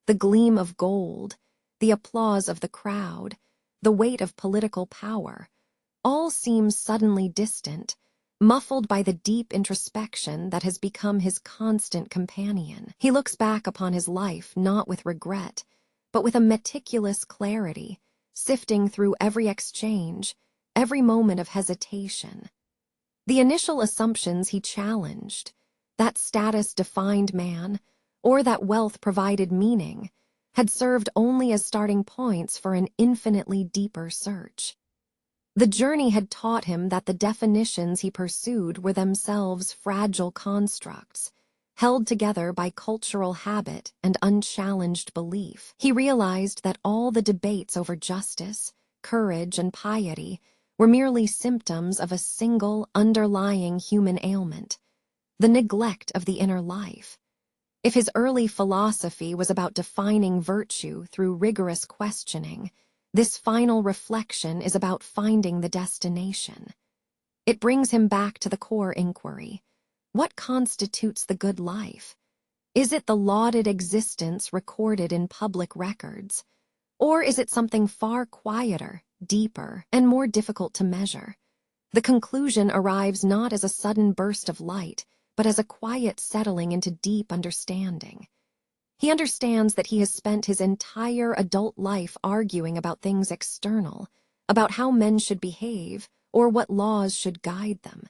Speaker 1: the gleam of gold, the applause of the crowd, the weight of political power, all seem suddenly distant, muffled by the deep introspection that has become his constant companion. He looks back upon his life not with regret, but with a meticulous clarity, sifting through every exchange, every moment of hesitation. The initial assumptions he challenged, that status defined man, or that wealth provided meaning, had served only as starting points for an infinitely deeper search. The journey had taught him that the definitions he pursued were themselves fragile constructs, held together by cultural habit and unchallenged belief. He realized that all the debates over justice, courage, and piety were merely symptoms of a single underlying human ailment, the neglect of the inner life. If his early philosophy was about defining virtue through rigorous questioning, this final reflection is about finding the destination. It brings him back to the core inquiry. What constitutes the good life? Is it the lauded existence recorded in public records? Or is it something far quieter, deeper, and more difficult to measure? The conclusion arrives not as a sudden burst of light, but as a quiet settling into deep understanding. He understands that he has spent his entire adult life arguing about things external, about how men should behave or what laws should guide them.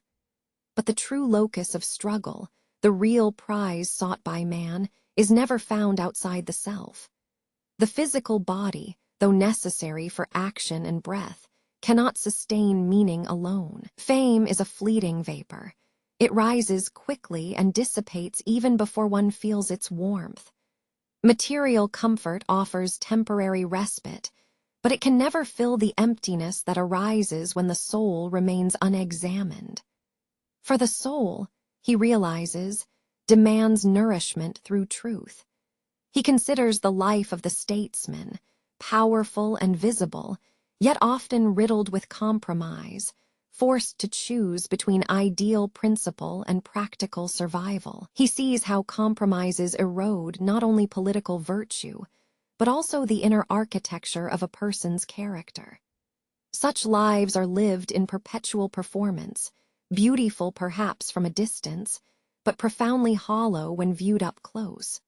Speaker 1: But the true locus of struggle, the real prize sought by man, is never found outside the self. The physical body, though necessary for action and breath, cannot sustain meaning alone. Fame is a fleeting vapor. It rises quickly and dissipates even before one feels its warmth. Material comfort offers temporary respite, but it can never fill the emptiness that arises when the soul remains unexamined. For the soul, he realizes, demands nourishment through truth. He considers the life of the statesman, powerful and visible, yet often riddled with compromise, forced to choose between ideal principle and practical survival. He sees how compromises erode not only political virtue, but also the inner architecture of a person's character. Such lives are lived in perpetual performance, beautiful perhaps from a distance, but profoundly hollow when viewed up close.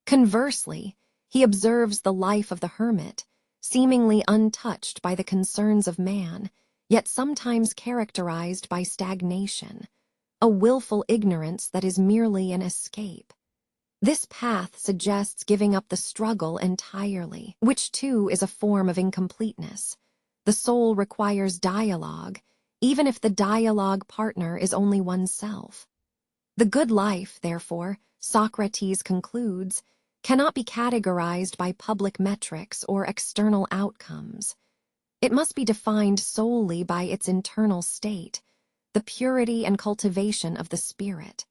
Speaker 1: Conversely, he observes the life of the hermit, seemingly untouched by the concerns of man, yet sometimes characterized by stagnation, a willful ignorance that is merely an escape. This path suggests giving up the struggle entirely, which too is a form of incompleteness. The soul requires dialogue, even if the dialogue partner is only oneself. The good life, therefore, Socrates concludes, cannot be categorized by public metrics or external outcomes. It must be defined solely by its internal state, the purity and cultivation of the spirit.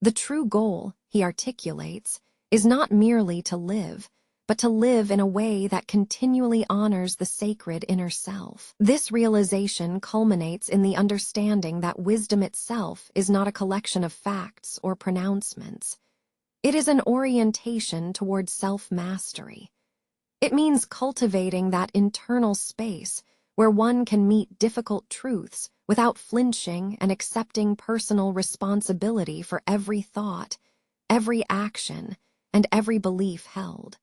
Speaker 1: The true goal, he articulates, is not merely to live, but to live in a way that continually honors the sacred inner self. This realization culminates in the understanding that wisdom itself is not a collection of facts or pronouncements. It is an orientation towards self-mastery. It means cultivating that internal space where one can meet difficult truths without flinching and accepting personal responsibility for every thought, every action, and every belief held.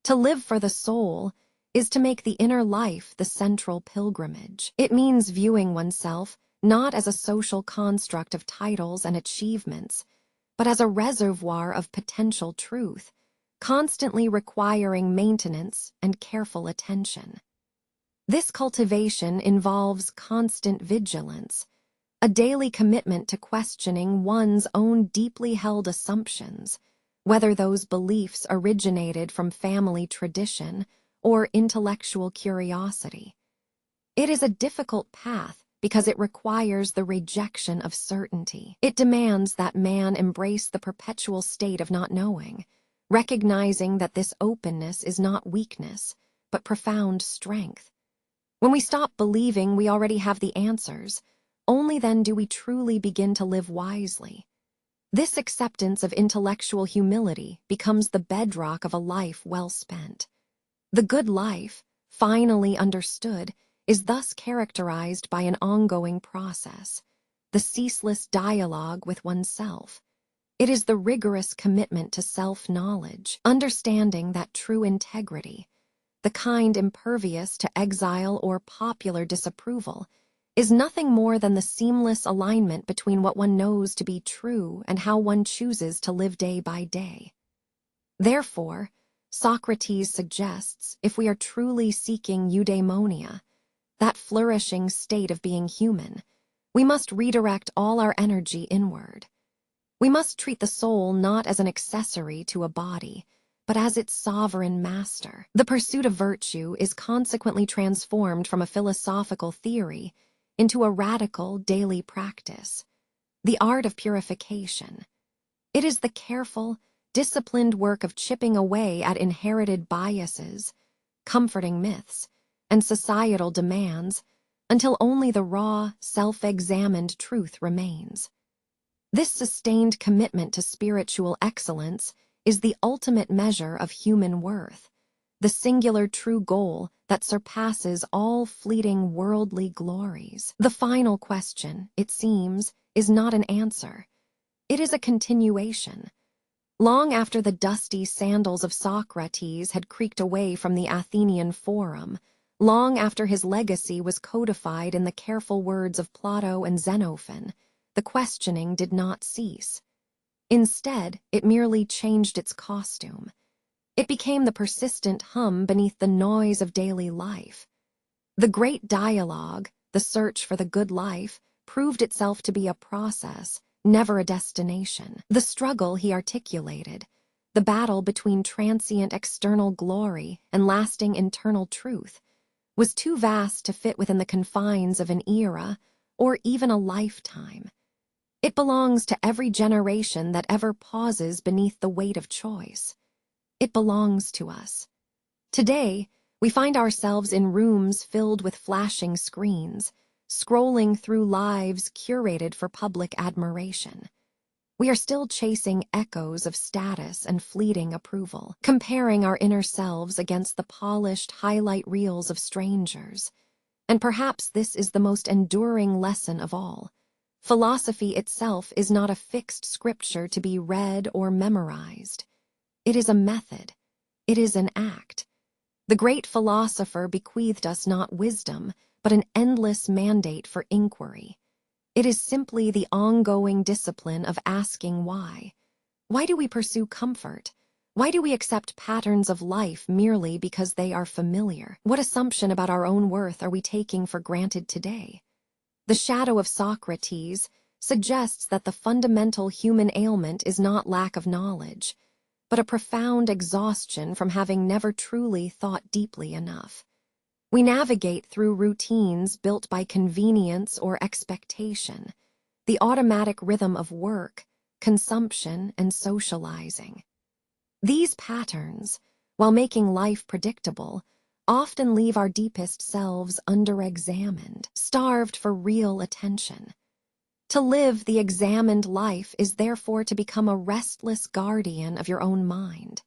Speaker 1: To live for the soul is to make the inner life the central pilgrimage. It means viewing oneself not as a social construct of titles and achievements, but as a reservoir of potential truth, constantly requiring maintenance and careful attention. This cultivation involves constant vigilance, a daily commitment to questioning one's own deeply held assumptions, whether those beliefs originated from family tradition or intellectual curiosity. It is a difficult path because it requires the rejection of certainty. It demands that man embrace the perpetual state of not knowing, recognizing that this openness is not weakness, but profound strength. When we stop believing we already have the answers, only then do we truly begin to live wisely. This acceptance of intellectual humility becomes the bedrock of a life well spent. The good life, finally understood, is thus characterized by an ongoing process, the ceaseless dialogue with oneself. It is the rigorous commitment to self-knowledge, understanding that true integrity, the kind impervious to exile or popular disapproval, is nothing more than the seamless alignment between what one knows to be true and how one chooses to live day by day. Therefore, Socrates suggests, if we are truly seeking eudaimonia, that flourishing state of being human, we must redirect all our energy inward. We must treat the soul not as an accessory to a body, but as its sovereign master. The pursuit of virtue is consequently transformed from a philosophical theory into a radical daily practice, the art of purification. It is the careful, disciplined work of chipping away at inherited biases, comforting myths, and societal demands until only the raw, self-examined truth remains. This sustained commitment to spiritual excellence is the ultimate measure of human worth, the singular true goal that surpasses all fleeting worldly glories. The final question, it seems, is not an answer. It is a continuation. Long after the dusty sandals of Socrates had creaked away from the Athenian forum, long after his legacy was codified in the careful words of Plato and Xenophon, the questioning did not cease. Instead, it merely changed its costume. It became the persistent hum beneath the noise of daily life. The great dialogue, the search for the good life, proved itself to be a process, never a destination. The struggle he articulated, the battle between transient external glory and lasting internal truth, was too vast to fit within the confines of an era or even a lifetime. It belongs to every generation that ever pauses beneath the weight of choice. It belongs to us. Today, we find ourselves in rooms filled with flashing screens, scrolling through lives curated for public admiration. We are still chasing echoes of status and fleeting approval, comparing our inner selves against the polished highlight reels of strangers. And perhaps this is the most enduring lesson of all. Philosophy itself is not a fixed scripture to be read or memorized. It is a method. It is an act. The great philosopher bequeathed us not wisdom, but an endless mandate for inquiry. It is simply the ongoing discipline of asking why. Why do we pursue comfort? Why do we accept patterns of life merely because they are familiar? What assumption about our own worth are we taking for granted today? The shadow of Socrates suggests that the fundamental human ailment is not lack of knowledge, but a profound exhaustion from having never truly thought deeply enough. We navigate through routines built by convenience or expectation, the automatic rhythm of work, consumption, and socializing. These patterns, while making life predictable, often leave our deepest selves under-examined, starved for real attention. To live the examined life is therefore to become a restless guardian of your own mind.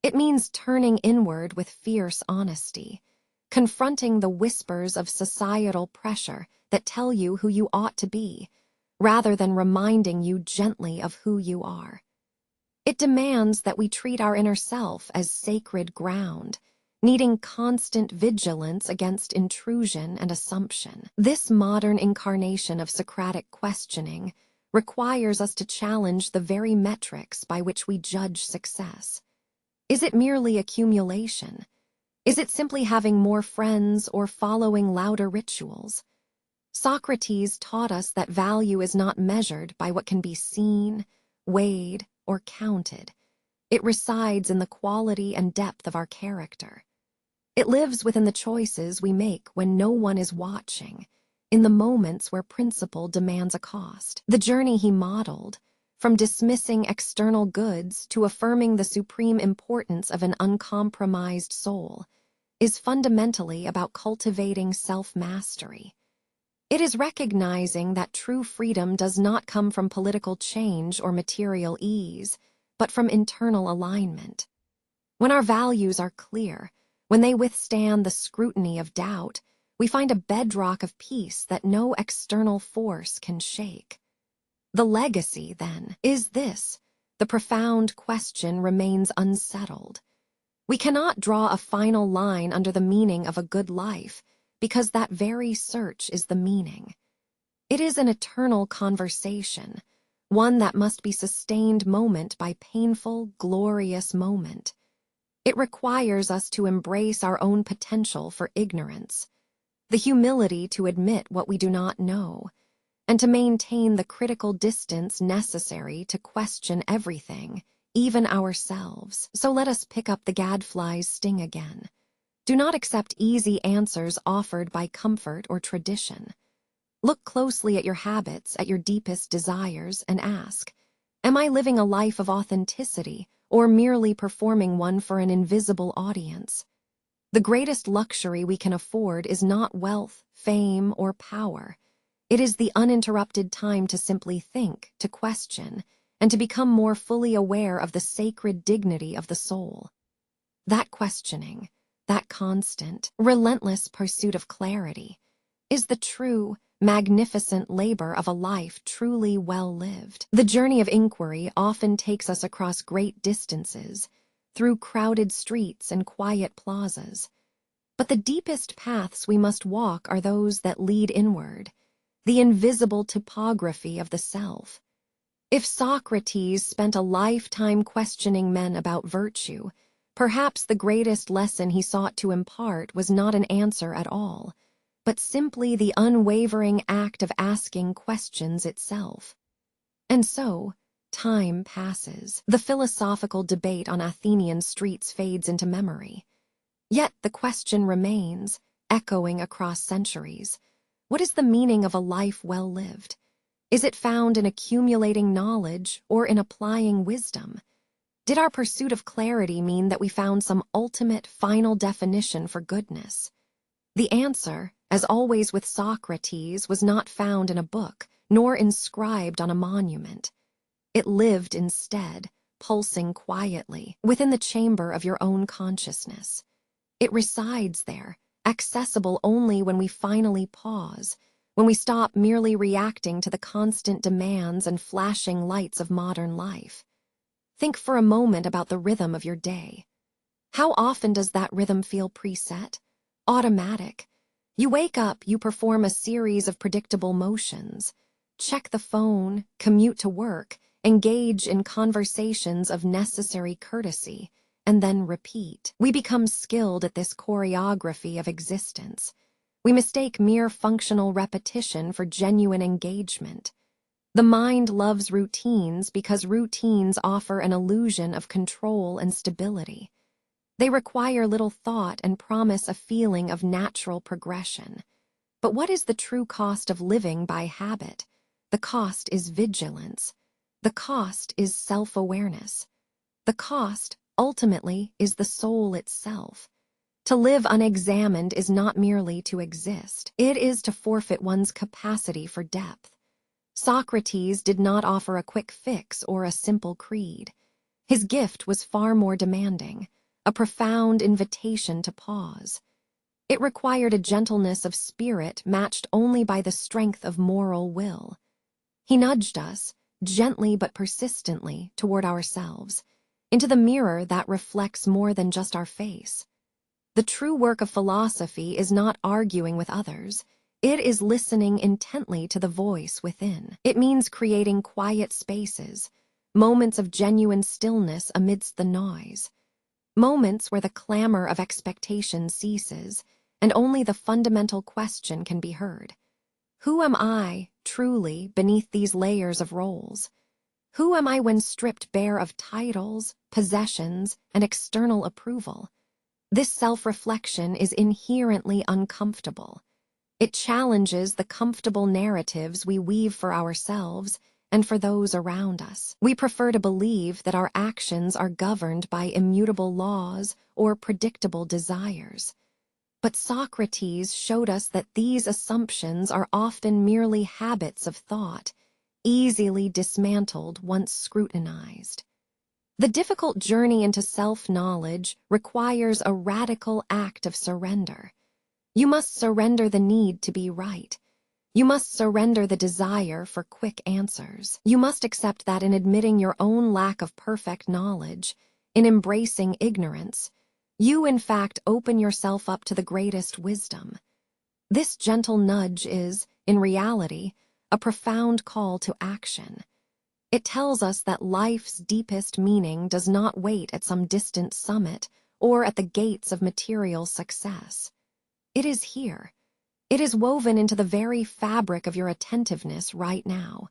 Speaker 1: It means turning inward with fierce honesty, confronting the whispers of societal pressure that tell you who you ought to be, rather than reminding you gently of who you are. It demands that we treat our inner self as sacred ground, needing constant vigilance against intrusion and assumption. This modern incarnation of Socratic questioning requires us to challenge the very metrics by which we judge success. Is it merely accumulation? Is it simply having more friends or following louder rituals? Socrates taught us that value is not measured by what can be seen, weighed, or counted. It resides in the quality and depth of our character. It lives within the choices we make when no one is watching, in the moments where principle demands a cost. The journey he modeled, from dismissing external goods to affirming the supreme importance of an uncompromised soul, is fundamentally about cultivating self-mastery. It is recognizing that true freedom does not come from political change or material ease, but from internal alignment. When our values are clear, when they withstand the scrutiny of doubt, we find a bedrock of peace that no external force can shake. The legacy, then, is this: the profound question remains unsettled. We cannot draw a final line under the meaning of a good life, because that very search is the meaning. It is an eternal conversation, one that must be sustained moment by painful, glorious moment. It requires us to embrace our own potential for ignorance, the humility to admit what we do not know, and to maintain the critical distance necessary to question everything, even ourselves. So let us pick up the gadfly's sting again. Do not accept easy answers offered by comfort or tradition. Look closely at your habits, at your deepest desires, and ask, am I living a life of authenticity, or merely performing one for an invisible audience? The greatest luxury we can afford is not wealth, fame, or power. It is the uninterrupted time to simply think, to question, and to become more fully aware of the sacred dignity of the soul. That questioning, that constant, relentless pursuit of clarity, is the true, magnificent labor of a life truly well lived. The journey of inquiry often takes us across great distances, through crowded streets and quiet plazas. But the deepest paths we must walk are those that lead inward, the invisible topography of the self. If Socrates spent a lifetime questioning men about virtue, perhaps the greatest lesson he sought to impart was not an answer at all, but simply the unwavering act of asking questions itself. And so, time passes. The philosophical debate on Athenian streets fades into memory. Yet the question remains, echoing across centuries. What is the meaning of a life well lived? Is it found in accumulating knowledge or in applying wisdom? Did our pursuit of clarity mean that we found some ultimate, final definition for goodness? The answer, as always with Socrates, was not found in a book, nor inscribed on a monument. It lived instead, pulsing quietly, within the chamber of your own consciousness. It resides there, accessible only when we finally pause, when we stop merely reacting to the constant demands and flashing lights of modern life. Think for a moment about the rhythm of your day. How often does that rhythm feel preset? Automatic. You wake up, you perform a series of predictable motions. Check the phone, commute to work, engage in conversations of necessary courtesy, and then repeat. We become skilled at this choreography of existence. We mistake mere functional repetition for genuine engagement. The mind loves routines because routines offer an illusion of control and stability. They require little thought and promise a feeling of natural progression. But what is the true cost of living by habit? The cost is vigilance. The cost is self-awareness. The cost, ultimately, is the soul itself. To live unexamined is not merely to exist. It is to forfeit one's capacity for depth. Socrates did not offer a quick fix or a simple creed. His gift was far more demanding, a profound invitation to pause. It required a gentleness of spirit matched only by the strength of moral will. He nudged us, gently but persistently, toward ourselves, into the mirror that reflects more than just our face. The true work of philosophy is not arguing with others. It is listening intently to the voice within. It means creating quiet spaces, moments of genuine stillness amidst the noise, moments where the clamor of expectation ceases and only the fundamental question can be heard. Who am I, truly, beneath these layers of roles? Who am I when stripped bare of titles, possessions, and external approval? This self-reflection is inherently uncomfortable. It challenges the comfortable narratives we weave for ourselves and for those around us. We prefer to believe that our actions are governed by immutable laws or predictable desires. But Socrates showed us that these assumptions are often merely habits of thought, easily dismantled once scrutinized. The difficult journey into self-knowledge requires a radical act of surrender. You must surrender the need to be right. You must surrender the desire for quick answers. You must accept that in admitting your own lack of perfect knowledge, in embracing ignorance, you in fact open yourself up to the greatest wisdom. This gentle nudge is, in reality, a profound call to action. It tells us that life's deepest meaning does not wait at some distant summit or at the gates of material success. It is here. It is woven into the very fabric of your attentiveness right now.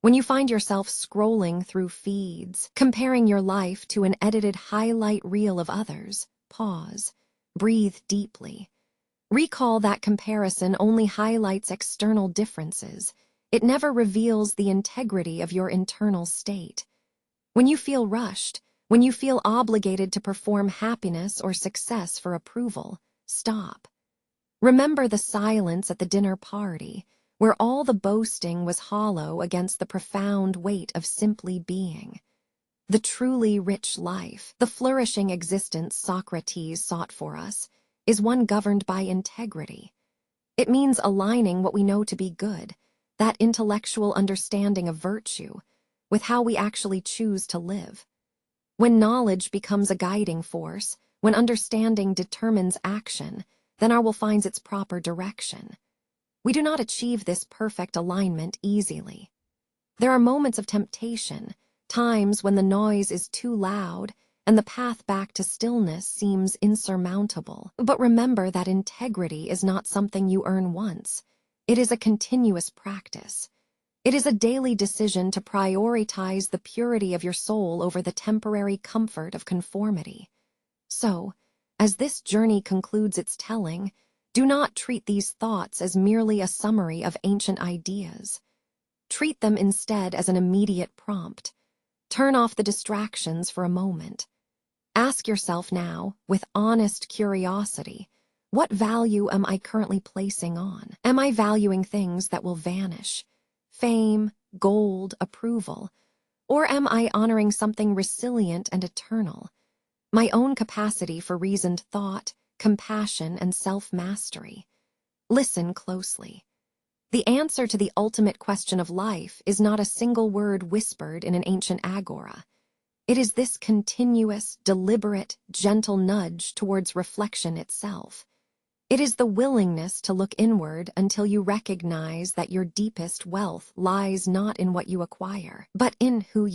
Speaker 1: When you find yourself scrolling through feeds, comparing your life to an edited highlight reel of others, pause, breathe deeply. Recall that comparison only highlights external differences. It never reveals the integrity of your internal state. When you feel rushed, when you feel obligated to perform happiness or success for approval, stop. Remember the silence at the dinner party, where all the boasting was hollow against the profound weight of simply being. The truly rich life, the flourishing existence Socrates sought for us, is one governed by integrity. It means aligning what we know to be good, that intellectual understanding of virtue, with how we actually choose to live. When knowledge becomes a guiding force, when understanding determines action, then our will finds its proper direction. We do not achieve this perfect alignment easily. There are moments of temptation, times when the noise is too loud and the path back to stillness seems insurmountable. But remember that integrity is not something you earn once. It is a continuous practice. It is a daily decision to prioritize the purity of your soul over the temporary comfort of conformity. So, as this journey concludes its telling, do not treat these thoughts as merely a summary of ancient ideas. Treat them instead as an immediate prompt. Turn off the distractions for a moment. Ask yourself now, with honest curiosity, what value am I currently placing on? Am I valuing things that will vanish? Fame, gold, approval? Or am I honoring something resilient and eternal? My own capacity for reasoned thought, compassion, and self-mastery. Listen closely. The answer to the ultimate question of life is not a single word whispered in an ancient agora. It is this continuous, deliberate, gentle nudge towards reflection itself. It is the willingness to look inward until you recognize that your deepest wealth lies not in what you acquire, but in who